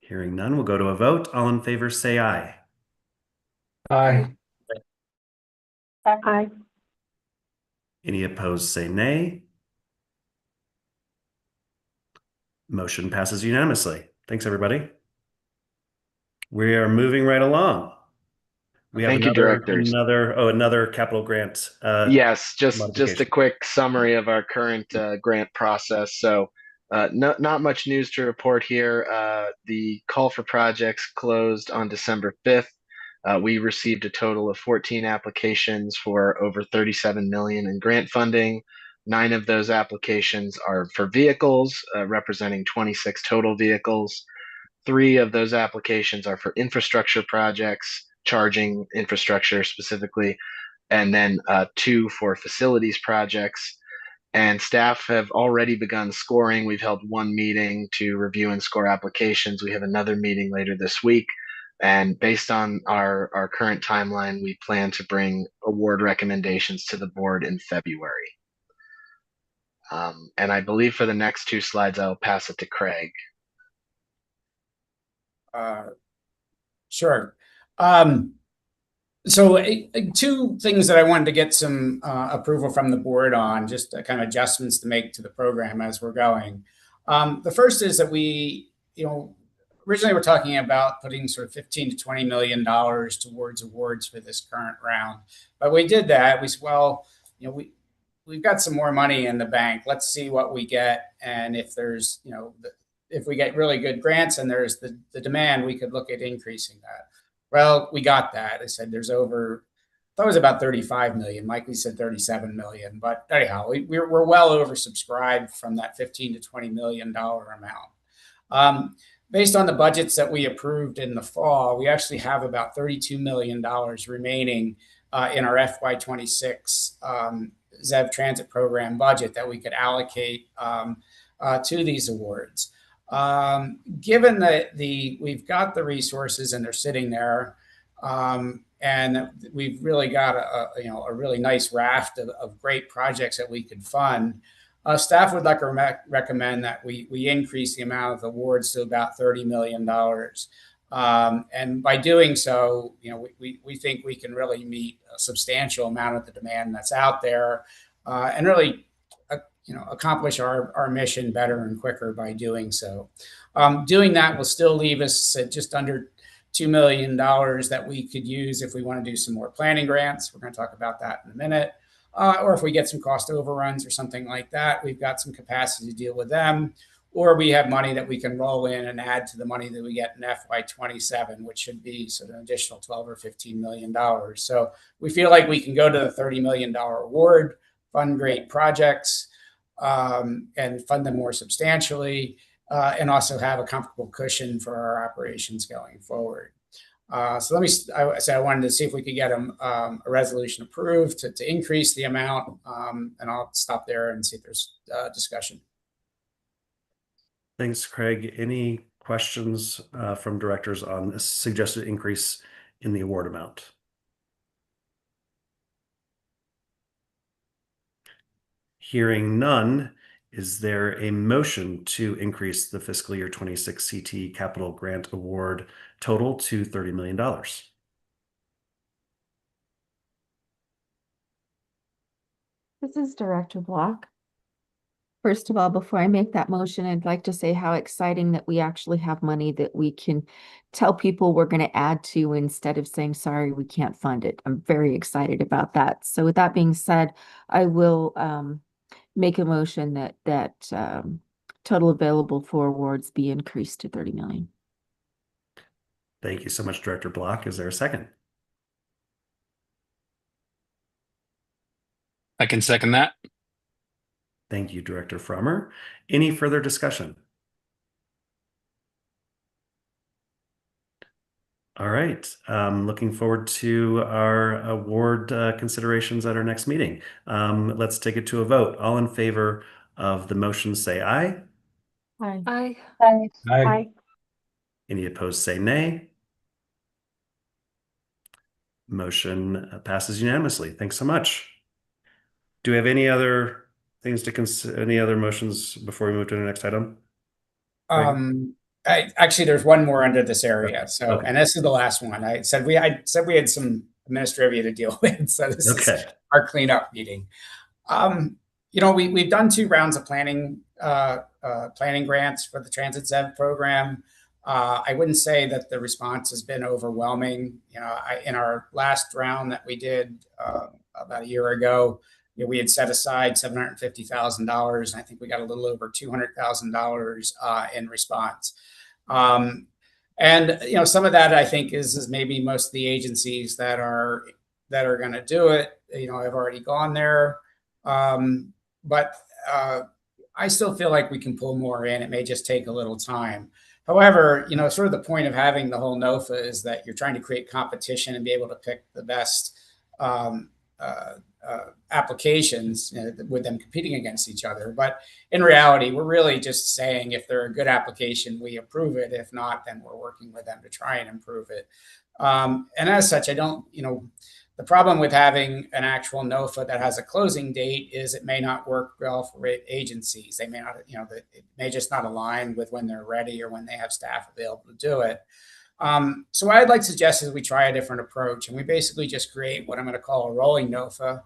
Hearing none, we'll go to a vote. All in favor, say aye. Aye. Aye. Any opposed, say nay. Motion passes unanimously. Thanks, everybody. We are moving right along. We have Thank you, directors. another capital grant. Yes, just a modification. quick summary of our current grant process. So not much news to report here. The call for projects closed on December 5th. We received a total of 14 applications for over 37 million in grant funding. 9 of those applications are for vehicles, representing 26 total vehicles. 3 of those applications are for infrastructure projects, charging infrastructure specifically, and then 2 for facilities projects. And staff have already begun scoring. We've held 1 meeting to review and score applications. We have another meeting later this week. And based on our current timeline, we plan to bring award recommendations to the board in February. And I believe for the next 2 slides, I'll pass it to Craig. Sure. So 2 things that I wanted to get some approval from the board on, just kind of adjustments to make to the program as we're going. The first is that we, originally we're talking about putting sort of $15 to $20 million towards awards for this current round. But we did that. We said, well, we've got some more money in the bank. Let's see what we get. And if there's, if we get really good grants and there's the demand, we could look at increasing that. Well, we got that. I said there's over, I thought it was about 35 million. Mikey said 37 million. But anyhow, we're well oversubscribed from that $15 to $20 million amount. Based on the budgets that we approved in the fall, we actually have about $32 million remaining in our FY26 ZEV Transit Program budget that we could allocate to these awards. Given that we've got the resources and they're sitting there, and we've really got a really nice raft of great projects that we could fund, staff would like to recommend that we increase the amount of awards to about $30 million. And by doing so, we think we can really meet a substantial amount of the demand that's out there, and really accomplish our mission better and quicker by doing so. Doing that will still leave us at just under $2 million that we could use if we want to do some more planning grants. We're going to talk about that in a minute. Or if we get some cost overruns or something like that, we've got some capacity to deal with them. Or we have money that we can roll in and add to the money that we get in FY27, which should be sort of an additional $12 or $15 million. So we feel like we can go to the $30 million award, fund great projects, and fund them more substantially, and also have a comfortable cushion for our operations going forward. So I wanted to see if we could get a resolution approved to increase the amount, and I'll stop there and see if there's discussion. Thanks, Craig. Any questions from directors on this suggested increase in the award amount? Hearing none, is there a motion to increase the fiscal year 26 CTE capital grant award total to $30 million? This is Director Block. First of all, before I make that motion, I'd like to say how exciting that we actually have money that we can tell people we're going to add to instead of saying, sorry, we can't fund it. I'm very excited about that. So with that being said, I will make a motion that total available for awards be increased to 30 million. Thank you so much, Director Block. Is there a second? I can second that. Thank you, Director Frommer. Any further discussion? All right. Looking forward to our award considerations at our next meeting. Let's take it to a vote. All in favor of the motion, say aye. Aye. Aye. Any opposed, say nay. Motion passes unanimously. Thanks so much. Do we have any other things to consider, any other motions before we move to the next item? Actually, there's one more under this area. So, Okay. and this is the last one. I said we had some administrivia to deal with. So this is our cleanup meeting. You know, we've done 2 rounds of planning grants for the Transit ZEV program. I wouldn't say that the response has been overwhelming. You know, in our last round that we did about a year ago, you know, we had set aside $750,000, and I think we got a little over $200,000 in response. And you know, some of that I think is maybe most of the agencies that are going to do it. You know, I've already gone there, but I still feel like we can pull more in. It may just take a little time. However, you know, sort of the point of having the whole NOFA is that you're trying to create competition and be able to pick the best applications, you know, with them competing against each other. But in reality, we're really just saying if they're a good application, we approve it. If not, then we're working with them to try and improve it. And as such, I don't, you know, the problem with having an actual NOFA that has a closing date is it may not work well for agencies. They may not, you know, it may just not align with when they're ready or when they have staff available to do it. So what I'd like to suggest is we try a different approach, and we basically just create what I'm going to call a rolling NOFA.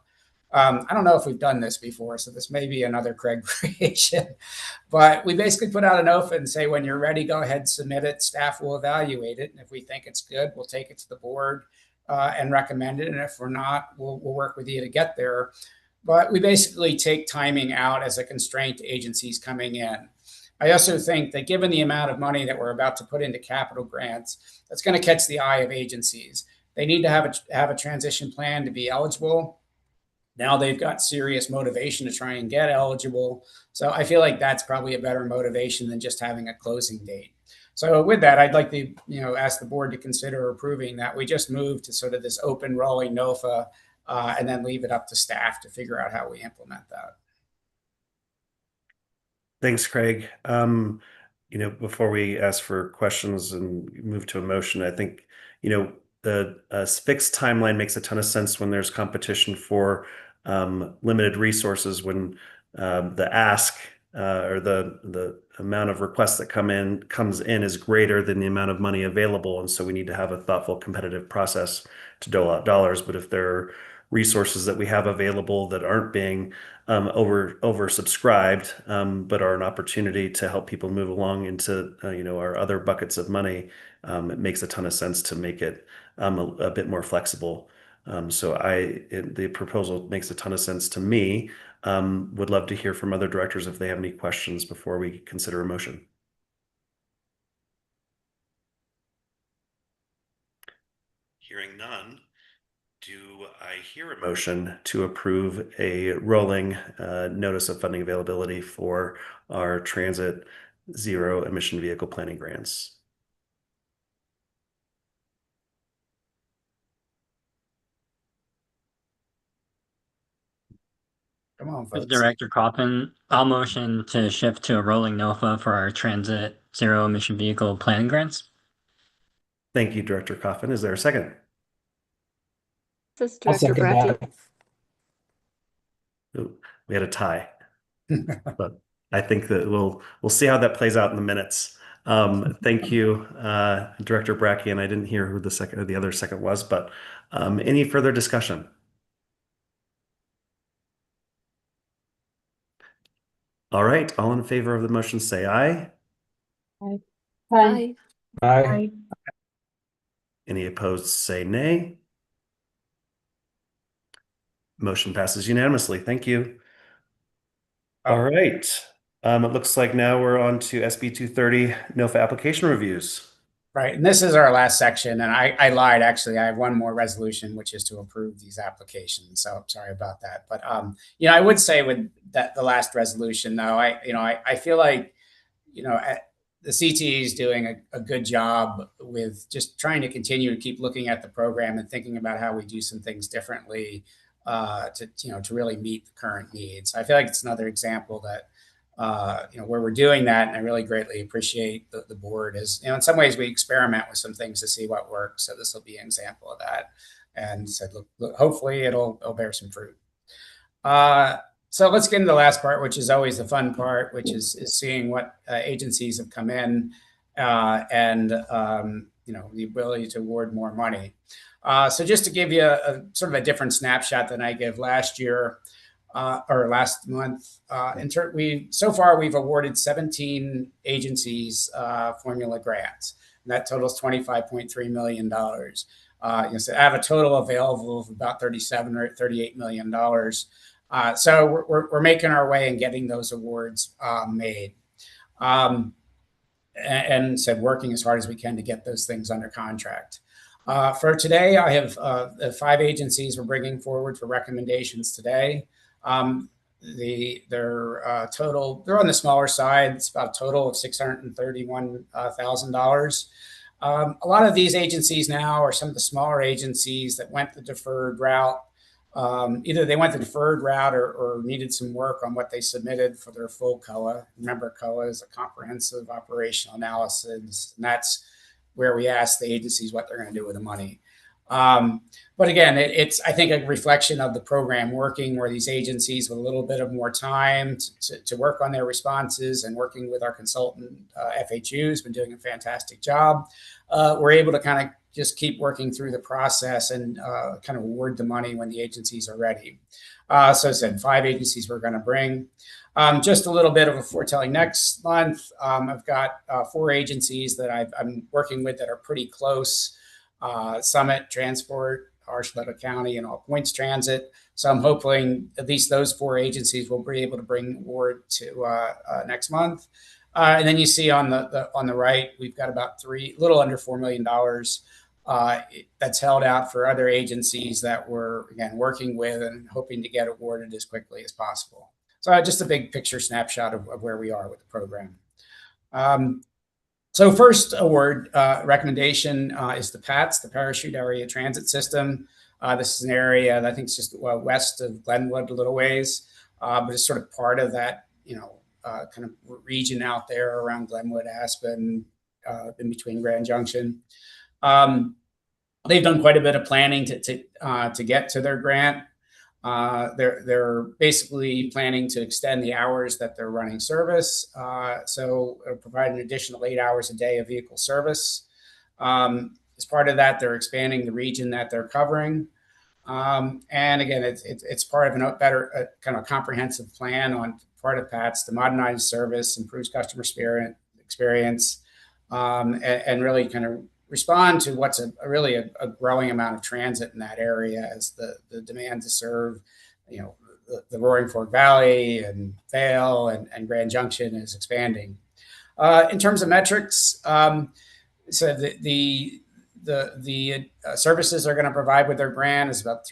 I don't know if we've done this before, so this may be another Craig creation, but we basically put out a NOFA and say, when you're ready, go ahead, submit it. Staff will evaluate it. And if we think it's good, we'll take it to the board and recommend it. And if we're not, we'll work with you to get there. But we basically take timing out as a constraint to agencies coming in. I also think that given the amount of money that we're about to put into capital grants, that's going to catch the eye of agencies. They need to have a transition plan to be eligible. Now they've got serious motivation to try and get eligible. So I feel like that's probably a better motivation than just having a closing date. So with that, I'd like to, you know, ask the board to consider approving that we just move to sort of this open rolling NOFA and then leave it up to staff to figure out how we implement that. Thanks, Craig. You know, before we ask for questions and move to a motion, I think, you know, the fixed timeline makes a ton of sense when there's competition for limited resources, when the ask or the amount of requests that comes in is greater than the amount of money available. And so we need to have a thoughtful, competitive process to dole out dollars. But if there are resources that we have available that aren't being oversubscribed, but are an opportunity to help people move along into you know, our other buckets of money, it makes a ton of sense to make it a bit more flexible. So the proposal makes a ton of sense to me. Would love to hear from other directors if they have any questions before we consider a motion. Hearing none, do I hear a motion to approve a rolling notice of funding availability for our transit zero emission vehicle planning grants? Come on, With folks. Director Coffin, I'll motion to shift to a rolling NOFA for our transit zero emission vehicle planning grants. Thank you, Director Coffin. Is there a second? This is I'll Director second Brackey. that. Ooh, we had a tie, but I think that we'll see how that plays out in the minutes. Thank you, Director Brackey, and I didn't hear who the other second was, but any further discussion? All right, all in favor of the motion, say aye. Aye. Aye. Any opposed, say nay. Motion passes unanimously. Thank you. All right. It looks like now we're on to SB 230, NOFA application reviews. Right, and this is our last section, and I lied, actually. I have one more resolution, which is to approve these applications, so sorry about that. But, I would say with that, the last resolution, though, I feel like, the CTE is doing a good job with just trying to continue to keep looking at the program and thinking about how we do some things differently to really meet the current needs. I feel like it's another example that where we're doing that, and I really greatly appreciate the board. Is in some ways we experiment with some things to see what works. So this will be an example of that, and said, look, hopefully it'll bear some fruit. So let's get into the last part, which is always the fun part, which is seeing what agencies have come in and the ability to award more money. So just to give you a sort of a different snapshot than I gave last year. Or last month. So far, we've awarded 17 agencies formula grants, and that totals $25.3 million. So I have a total available of about $37 or $38 million. So we're making our way and getting those awards made. And so working as hard as we can to get those things under contract. For today, I have 5 agencies we're bringing forward for recommendations today. Their total, they're on the smaller side. It's about a total of $631,000. A lot of these agencies now are some of the smaller agencies that went the deferred route. Either they went the deferred route or needed some work on what they submitted for their full COA. Remember, COA is a comprehensive operational analysis, and that's where we ask the agencies what they're going to do with the money. But again, it's, I think, a reflection of the program working, where these agencies with a little bit of more time to work on their responses and working with our consultant, FHU, has been doing a fantastic job. We're able to kind of just keep working through the process and kind of award the money when the agencies are ready. So I said 5 agencies we're going to bring. Just a little bit of a foretelling next month. I've got 4 agencies that I'm working with that are pretty close. Summit Transport, Archuleta County, and All Points Transit. So I'm hoping at least those 4 agencies will be able to bring award to next month. And then you see on the right, we've got about little under $4 million that's held out for other agencies that we're again working with and hoping to get awarded as quickly as possible. So just a big picture snapshot of where we are with the program. So first award recommendation is the PATS, the Parachute Area Transit System. This is an area that I think is just west of Glenwood a little ways, but it's sort of part of that, kind of region out there around Glenwood, Aspen, in between Grand Junction. They've done quite a bit of planning to get to their grant. They're basically planning to extend the hours that they're running service. So provide an additional 8 hours a day of vehicle service. As part of that, they're expanding the region that they're covering. And again, it's part of a kind of comprehensive plan on part of PATS to modernize service, improves customer experience, and really kind of respond to what's really a growing amount of transit in that area as the demand to serve, the Roaring Fork Valley and Vail and Grand Junction is expanding. In terms of metrics, so the services they're going to provide with their grant is about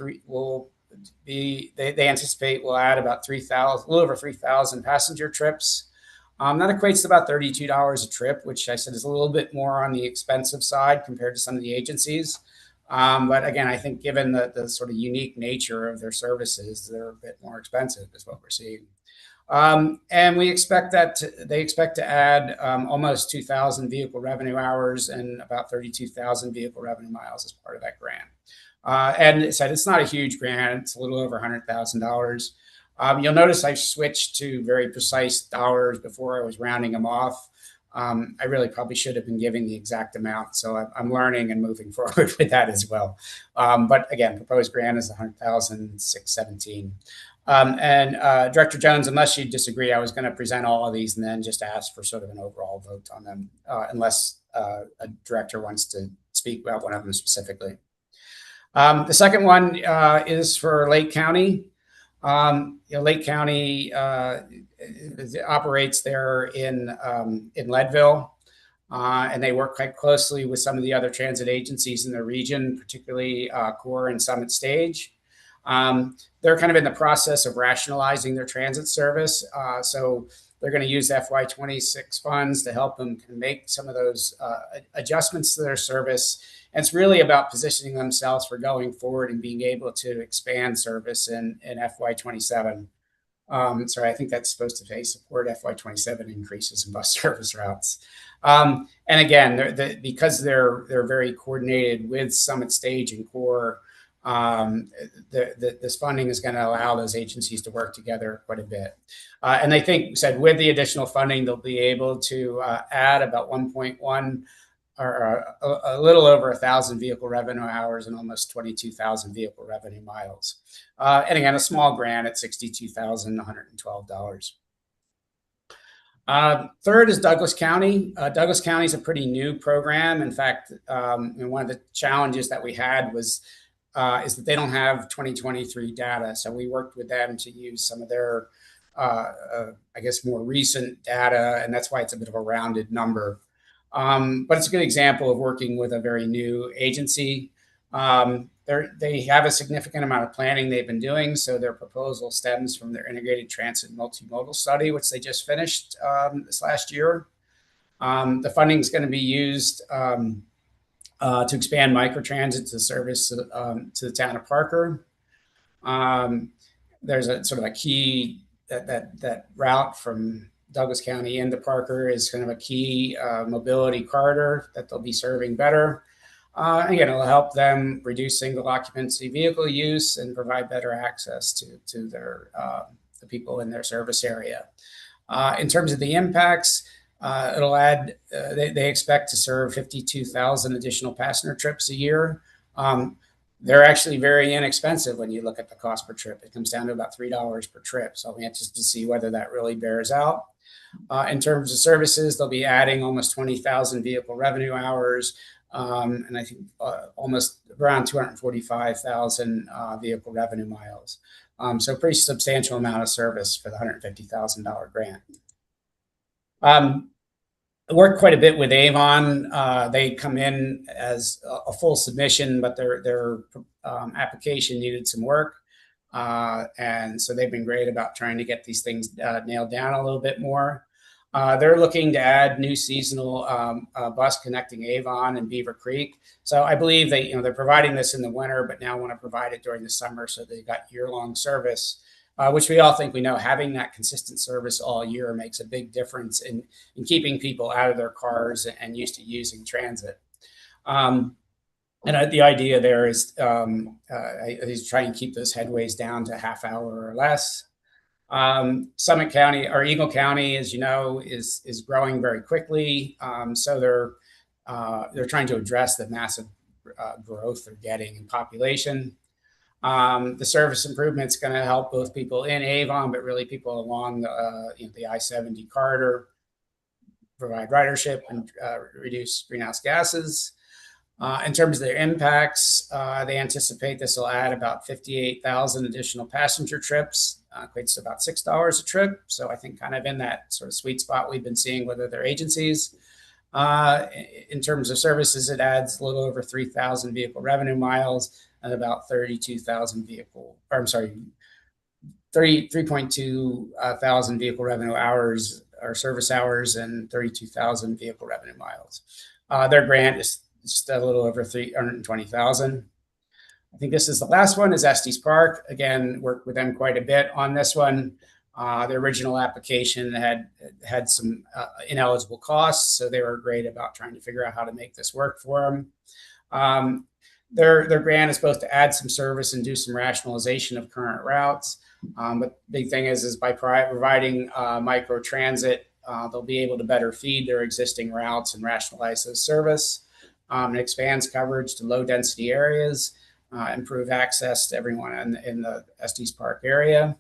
they anticipate will add about 3,000, a little over 3,000 passenger trips. That equates to about $32 a trip, which I said is a little bit more on the expensive side compared to some of the agencies. But again, I think given the sort of unique nature of their services, they're a bit more expensive is what we're seeing. And they expect to add almost 2,000 vehicle revenue hours and about 32,000 vehicle revenue miles as part of that grant. And it said it's not a huge grant. It's a little over $100,000. You'll notice I switched to very precise dollars before I was rounding them off. I really probably should have been giving the exact amount. So I'm learning and moving forward with that as well. But again, proposed grant is $100,617. Director Jones, unless you disagree, I was going to present all of these and then just ask for sort of an overall vote on them, unless a director wants to speak about one of them specifically. The second one is for Lake County. Lake County operates there in Leadville, and they work quite closely with some of the other transit agencies in the region, particularly Core and Summit Stage. They're kind of in the process of rationalizing their transit service. So they're going to use FY26 funds to help them make some of those adjustments to their service. And it's really about positioning themselves for going forward and being able to expand service in FY27. Sorry, I think that's supposed to say support FY27 increases in bus service routes. And again, because they're very coordinated with Summit Stage and Core, this funding is going to allow those agencies to work together quite a bit. And I think said with the additional funding, they'll be able to add about 1.1 or a little over 1,000 vehicle revenue hours and almost 22,000 vehicle revenue miles. And again, a small grant at $62,112. Third is Douglas County. Douglas County is a pretty new program. In fact, one of the challenges that we had is that they don't have 2023 data. So we worked with them to use some of their, I guess, more recent data, and that's why it's a bit of a rounded number. But it's a good example of working with a very new agency. They have a significant amount of planning they've been doing. So their proposal stems from their integrated transit multimodal study, which they just finished this last year. The funding is going to be used to expand microtransit to service to the town of Parker. There's a sort of a key that route from Douglas County into Parker is kind of a key mobility corridor that they'll be serving better. Again, it'll help them reduce single occupancy vehicle use and provide better access to their the people in their service area. In terms of the impacts, it'll add, they expect to serve 52,000 additional passenger trips a year. They're actually very inexpensive when you look at the cost per trip. It comes down to about $3 per trip. So I'm anxious to see whether that really bears out. In terms of services, they'll be adding almost 20,000 vehicle revenue hours, and I think almost around 245,000 vehicle revenue miles. So a pretty substantial amount of service for the $150,000 grant. I worked quite a bit with Avon. They come in as a full submission, but their application needed some work. And so they've been great about trying to get these things nailed down a little bit more. They're looking to add new seasonal bus connecting Avon and Beaver Creek. So I believe they're providing this in the winter, but now want to provide it during the summer. So they've got year-long service, which we all think we know having that consistent service all year makes a big difference in keeping people out of their cars and used to using transit. And the idea there is try and keep those headways down to half hour or less. Summit County or Eagle County, as you know, is growing very quickly. So they're trying to address the massive growth they're getting in population. The service improvement is going to help both people in Avon, but really people along the I-70 corridor, provide ridership and reduce greenhouse gases. In terms of their impacts, they anticipate this will add about 58,000 additional passenger trips, equates to about $6 a trip. So I think kind of in that sort of sweet spot we've been seeing with other agencies. In terms of services, it adds a little over 3,000 vehicle revenue miles and about 3.2 thousand vehicle revenue hours or service hours and 32,000 vehicle revenue miles. Their grant is just a little over 320,000. I think this is the last one is Estes Park. Again, worked with them quite a bit on this one. The original application had some ineligible costs, so they were great about trying to figure out how to make this work for them. Their grant is supposed to add some service and do some rationalization of current routes. But the big thing is by providing micro transit, they'll be able to better feed their existing routes and rationalize those service. It expands coverage to low density areas, improve access to everyone in the Estes Park area.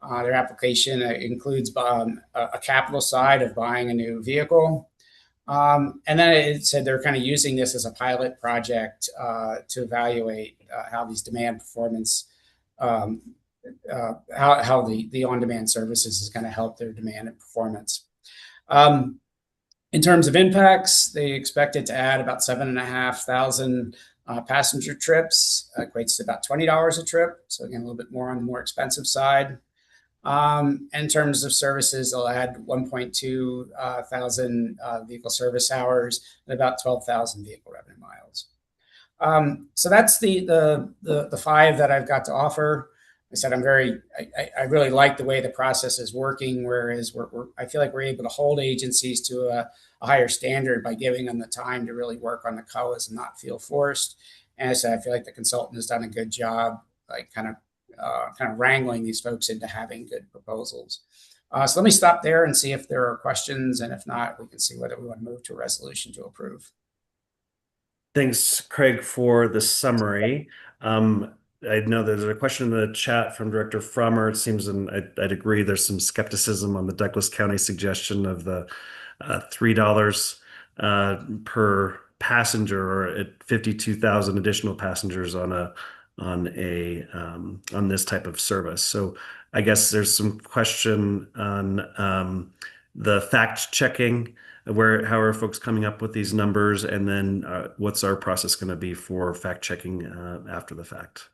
Their application includes a capital side of buying a new vehicle. And then it said they're kind of using this as a pilot project to evaluate how these demand performance, how the on-demand services is going to help their demand and performance. In terms of impacts, they expect it to add about 7,500 passenger trips, equates to about $20 a trip. So again, a little bit more on the more expensive side. In terms of services, they'll add 1.2 thousand vehicle service hours and about 12,000 vehicle revenue miles. So that's the five that I've got to offer. I said I really like the way the process is working, whereas I feel like we're able to hold agencies to a higher standard by giving them the time to really work on the COAs and not feel forced. And I said I feel like the consultant has done a good job, like kind of wrangling these folks into having good proposals. So let me stop there and see if there are questions, and if not, we can see whether we want to move to a resolution to approve. Thanks, Craig, for the summary. I know there's a question in the chat from Director Frommer. It seems, and I'd agree, there's some skepticism on the Douglas County suggestion of the $3 per passenger, or at 52,000 additional passengers on this type of service. So I guess there's some question on the fact checking, how are folks coming up with these numbers, and then what's our process going to be for fact checking after the fact?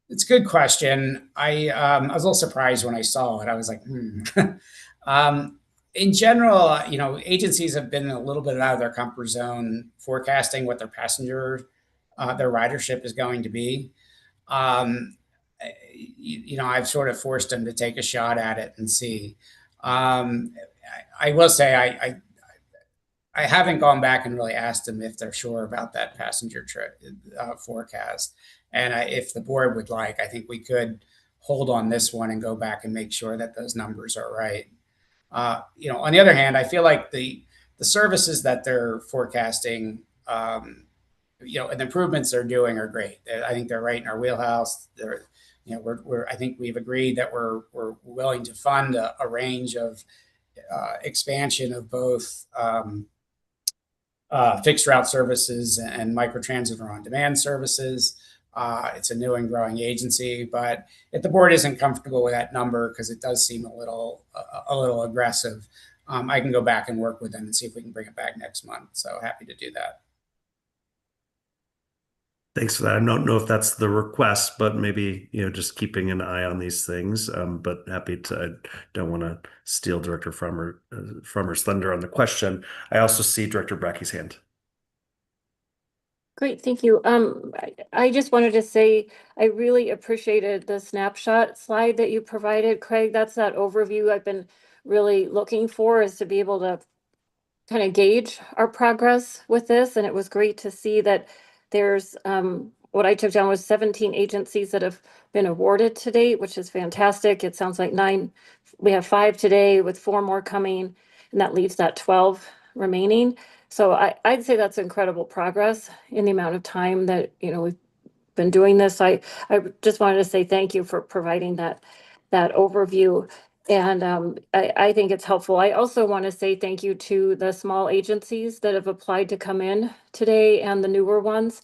It's a good question. I was a little surprised when I saw it. I was like, in general, agencies have been a little bit out of their comfort zone forecasting what their their ridership is going to be. I've sort of forced them to take a shot at it and see. I will say I haven't gone back and really asked them if they're sure about that passenger trip forecast. And if the board would like, I think we could hold on this one and go back and make sure that those numbers are right. On the other hand, I feel like the services that they're forecasting, and the improvements they're doing are great. I think they're right in our wheelhouse. I think we've agreed that we're willing to fund a range of expansion of both fixed route services and microtransit or on-demand services. It's a new and growing agency, but if the board isn't comfortable with that number, because it does seem a little aggressive, I can go back and work with them and see if we can bring it back next month. So happy to do that. Thanks for that. I don't know if that's the request, but maybe, just keeping an eye on these things. But happy to, I don't want to steal Director Frommer's thunder on the question. I also see Director Brackey's hand. Great, thank you. I just wanted to say I really appreciated the snapshot slide that you provided, Craig. That's that overview I've been really looking for, is to be able to kind of gauge our progress with this. And it was great to see that there's what I took down was 17 agencies that have been awarded to date, which is fantastic. It sounds like 9. We have 5 today with 4 more coming, and that leaves that 12 remaining. So I'd say that's incredible progress in the amount of time that we've been doing this. I just wanted to say thank you for providing that overview, and I think it's helpful. I also want to say thank you to the small agencies that have applied to come in today and the newer ones.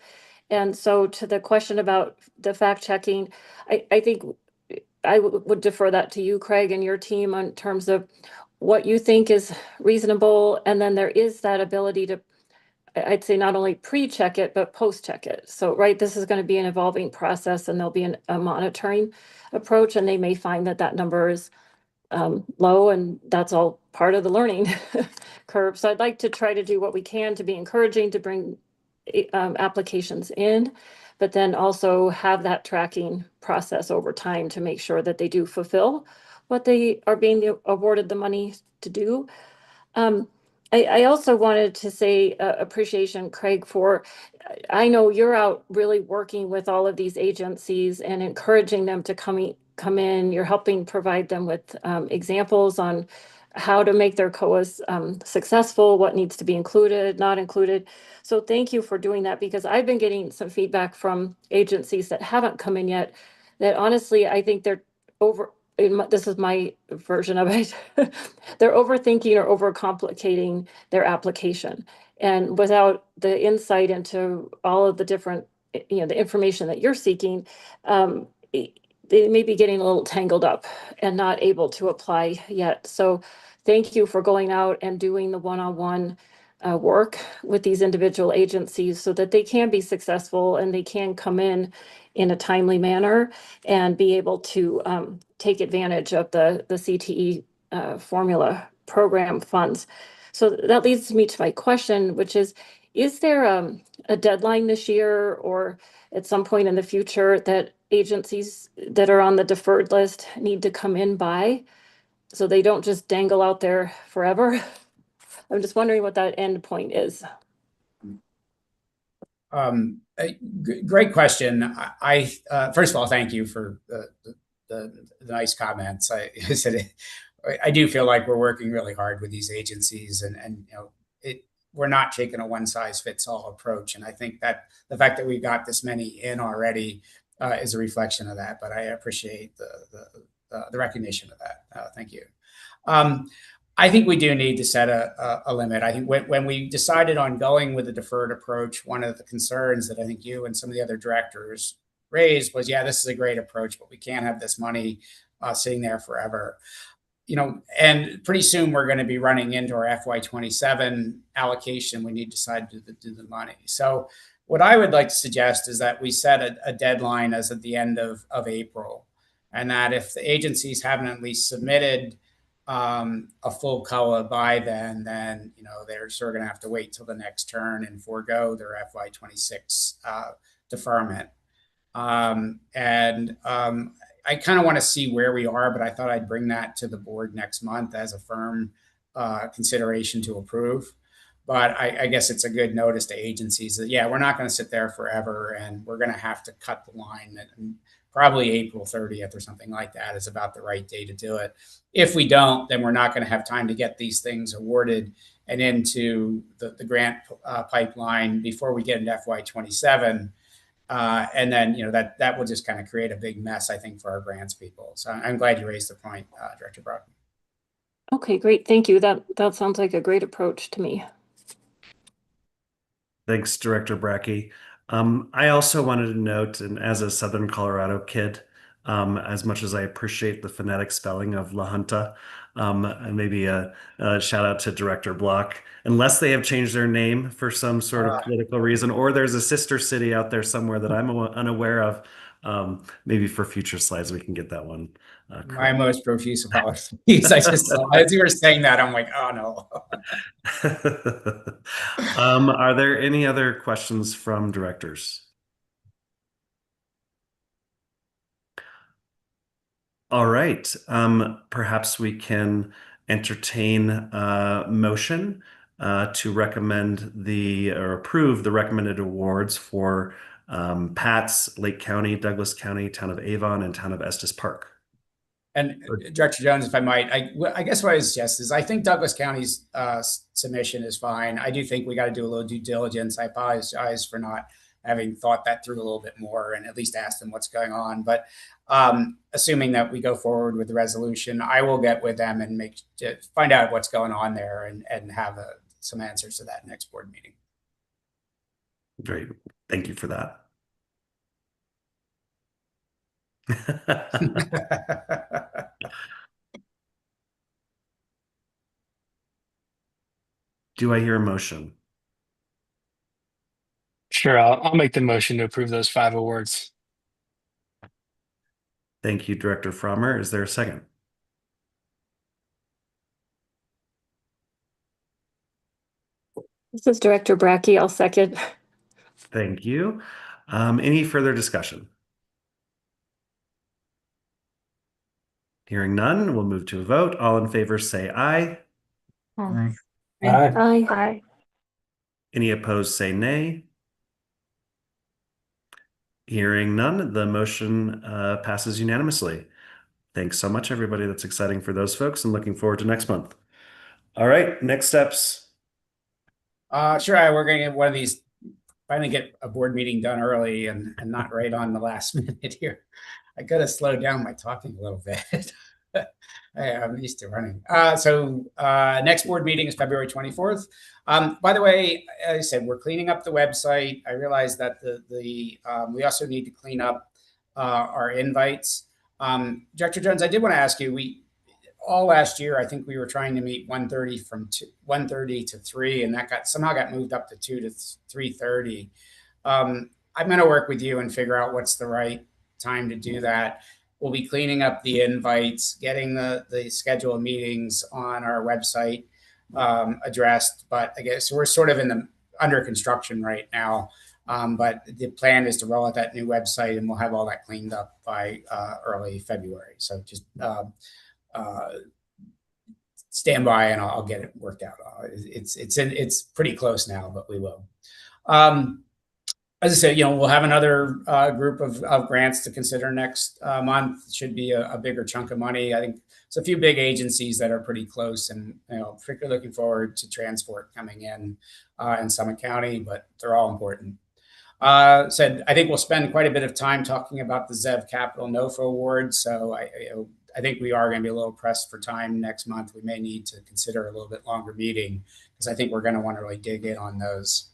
And so to the question about the fact checking, I think I would defer that to you, Craig, and your team in terms of what you think is reasonable. And then there is that ability to, I'd say, not only pre-check it, but post-check it. So, right, this is going to be an evolving process, and there'll be a monitoring approach, and they may find that number is low, and that's all part of the learning curve. So I'd like to try to do what we can to be encouraging to bring applications in, but then also have that tracking process over time to make sure that they do fulfill what they are being awarded the money to do. I also wanted to say appreciation, Craig, for, I know you're out really working with all of these agencies and encouraging them to come in. You're helping provide them with examples on how to make their COAs successful, what needs to be included, not included. So thank you for doing that, because I've been getting some feedback from agencies that haven't come in yet that honestly, I think they're this is my version of it. They're overthinking or overcomplicating their application. And without the insight into all of the different, the information that you're seeking, they may be getting a little tangled up and not able to apply yet. So thank you for going out and doing the one-on-one work with these individual agencies so that they can be successful and they can come in a timely manner and be able to take advantage of the CTE formula program funds. So that leads me to my question, which is there a deadline this year or at some point in the future that agencies that are on the deferred list need to come in by so they don't just dangle out there forever? I'm just wondering what that end point is. Great question. I first of all, thank you for the nice comments. I said I do feel like we're working really hard with these agencies, and we're not taking a one size fits all approach. And I think that the fact that we got this many in already is a reflection of that. But I appreciate the recognition of that. Thank you. I think we do need to set a limit. I think when we decided on going with the deferred approach, one of the concerns that I think you and some of the other directors raised was, yeah, this is a great approach, but we can't have this money sitting there forever. And pretty soon we're going to be running into our FY27 allocation. We need to decide to do the money. So what I would like to suggest is that we set a deadline as at the end of April, and that if the agencies haven't at least submitted a full COA by then they're sort of going to have to wait till the next turn and forego their FY26 deferment. I kind of want to see where we are, but I thought I'd bring that to the board next month as a firm consideration to approve. But I guess it's a good notice to agencies that, yeah, we're not going to sit there forever, and we're going to have to cut the line. And probably April 30th or something like that is about the right day to do it. If we don't, then we're not going to have time to get these things awarded and into the grant pipeline before we get into FY27. And then, that will just kind of create a big mess, I think, for our grants people. So I'm glad you raised the point, Director Brockman. Okay, great. Thank you. That sounds like a great approach to me. Thanks, Director Brackey. I also wanted to note, and as a Southern Colorado kid, as much as I appreciate the phonetic spelling of La Junta, and maybe a shout out to Director Block, unless they have changed their name for some sort of political reason, or there's a sister city out there somewhere that I'm unaware of. Maybe for future slides we can get that one. My most profuse apologies. As you were saying that, I'm like, oh no. Are there any other questions from directors? All right. Perhaps we can entertain a motion to recommend or approve the recommended awards for Pat's, Lake County, Douglas County, Town of Avon, and Town of Estes Park. And Director Jones, if I might, I guess what I suggest is I think Douglas County's submission is fine. I do think we got to do a little due diligence. I apologize for not having thought that through a little bit more and at least ask them what's going on. But assuming that we go forward with the resolution, I will get with them and find out what's going on there and have some answers to that next board meeting. Great. Thank you for that. Do I hear a motion? Sure, I'll make the motion to approve those 5 awards. Thank you, Director Frommer. Is there a second? This is Director Brackey. I'll second. Thank you. Any further discussion? Hearing none, we'll move to a vote. All in favor say aye. Aye. Aye. Aye. Any opposed say nay. Hearing none, the motion passes unanimously. Thanks so much, everybody. That's exciting for those folks and looking forward to next month. All right, next steps. Sure, we're going to get one of these finally get a board meeting done early and not right on the last minute here. I gotta slow down my talking a little bit. I'm used to running. So next board meeting is February 24th. By the way, as I said, we're cleaning up the website. I realize that we also need to clean up our invites. Director Jones, I did want to ask you, all last year, I think we were trying to meet 1:30 to 3, and that somehow got moved up to 2 to 3:30. I'm going to work with you and figure out what's the right time to do that. We'll be cleaning up the invites, getting the schedule of meetings on our website addressed. But I guess we're sort of under construction right now. But the plan is to roll out that new website, and we'll have all that cleaned up by early February. So just stand by, and I'll get it worked out. It's pretty close now, but we will. As I said, we'll have another group of grants to consider next month. It should be a bigger chunk of money. I think it's a few big agencies that are pretty close, and particularly looking forward to transport coming in Summit County, but they're all important. I think we'll spend quite a bit of time talking about the ZEV Capital NOFA Award. So I think we are going to be a little pressed for time next month. We may need to consider a little bit longer meeting because I think we're going to want to really dig in on those.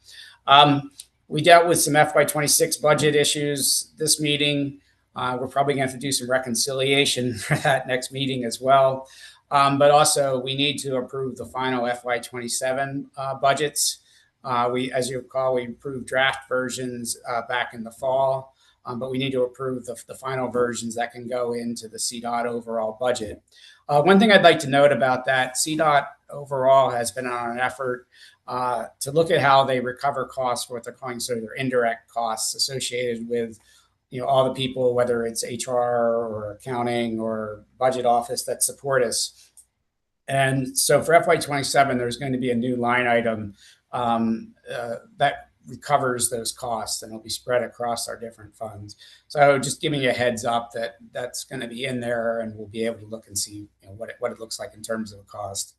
We dealt with some FY26 budget issues this meeting. We're probably going to have to do some reconciliation for that next meeting as well. But also, we need to approve the final FY27 budgets. As you recall, we approved draft versions back in the fall, but we need to approve the final versions that can go into the CDOT overall budget. One thing I'd like to note about that, CDOT overall has been on an effort to look at how they recover costs for what they're calling sort of their indirect costs associated with all the people, whether it's HR or accounting or budget office that support us. And so for FY27, there's going to be a new line item that recovers those costs, and it'll be spread across our different funds. So just giving you a heads up that that's going to be in there, and we'll be able to look and see what it looks like in terms of the cost.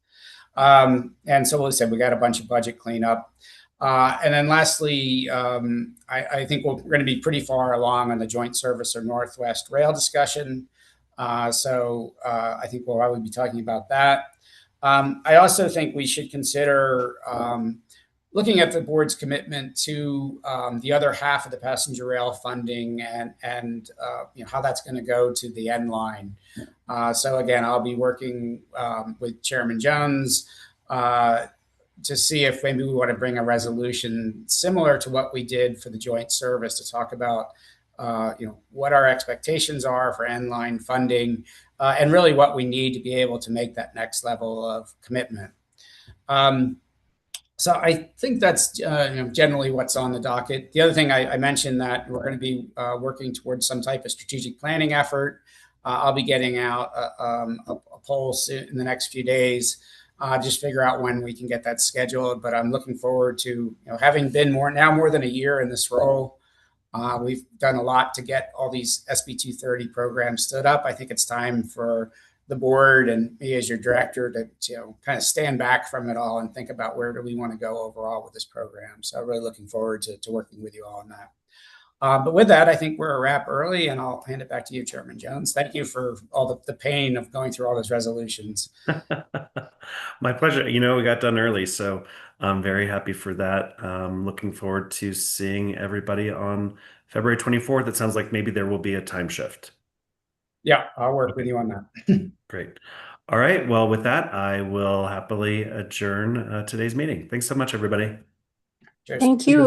And so, like I said, we got a bunch of budget cleanup. And then lastly, I think we're going to be pretty far along on the Joint Service or Northwest Rail discussion. So I think we'll probably be talking about that. I also think we should consider looking at the board's commitment to the other half of the passenger rail funding and how that's going to go to the end line. So again, I'll be working with Chairman Jones to see if maybe we want to bring a resolution similar to what we did for the joint service to talk about what our expectations are for end line funding and really what we need to be able to make that next level of commitment. So I think that's generally what's on the docket. The other thing I mentioned that we're going to be working towards some type of strategic planning effort. I'll be getting out a poll soon in the next few days. Just figure out when we can get that scheduled. But I'm looking forward to having been more than a year in this role. We've done a lot to get all these SB 230 programs stood up. I think it's time for the board and me as your director to kind of stand back from it all and think about where do we want to go overall with this program. So I'm really looking forward to working with you all on that. But with that, I think we're a wrap early, and I'll hand it back to you, Chairman Jones. Thank you for all the pain of going through all those resolutions. My pleasure. We got done early, so I'm very happy for that. Looking forward to seeing everybody on February 24th. It sounds like maybe there will be a time shift. Yeah, I'll work with you on that. Great. All right. Well, with that, I will happily adjourn today's meeting. Thanks so much, everybody. Cheers. Thank you.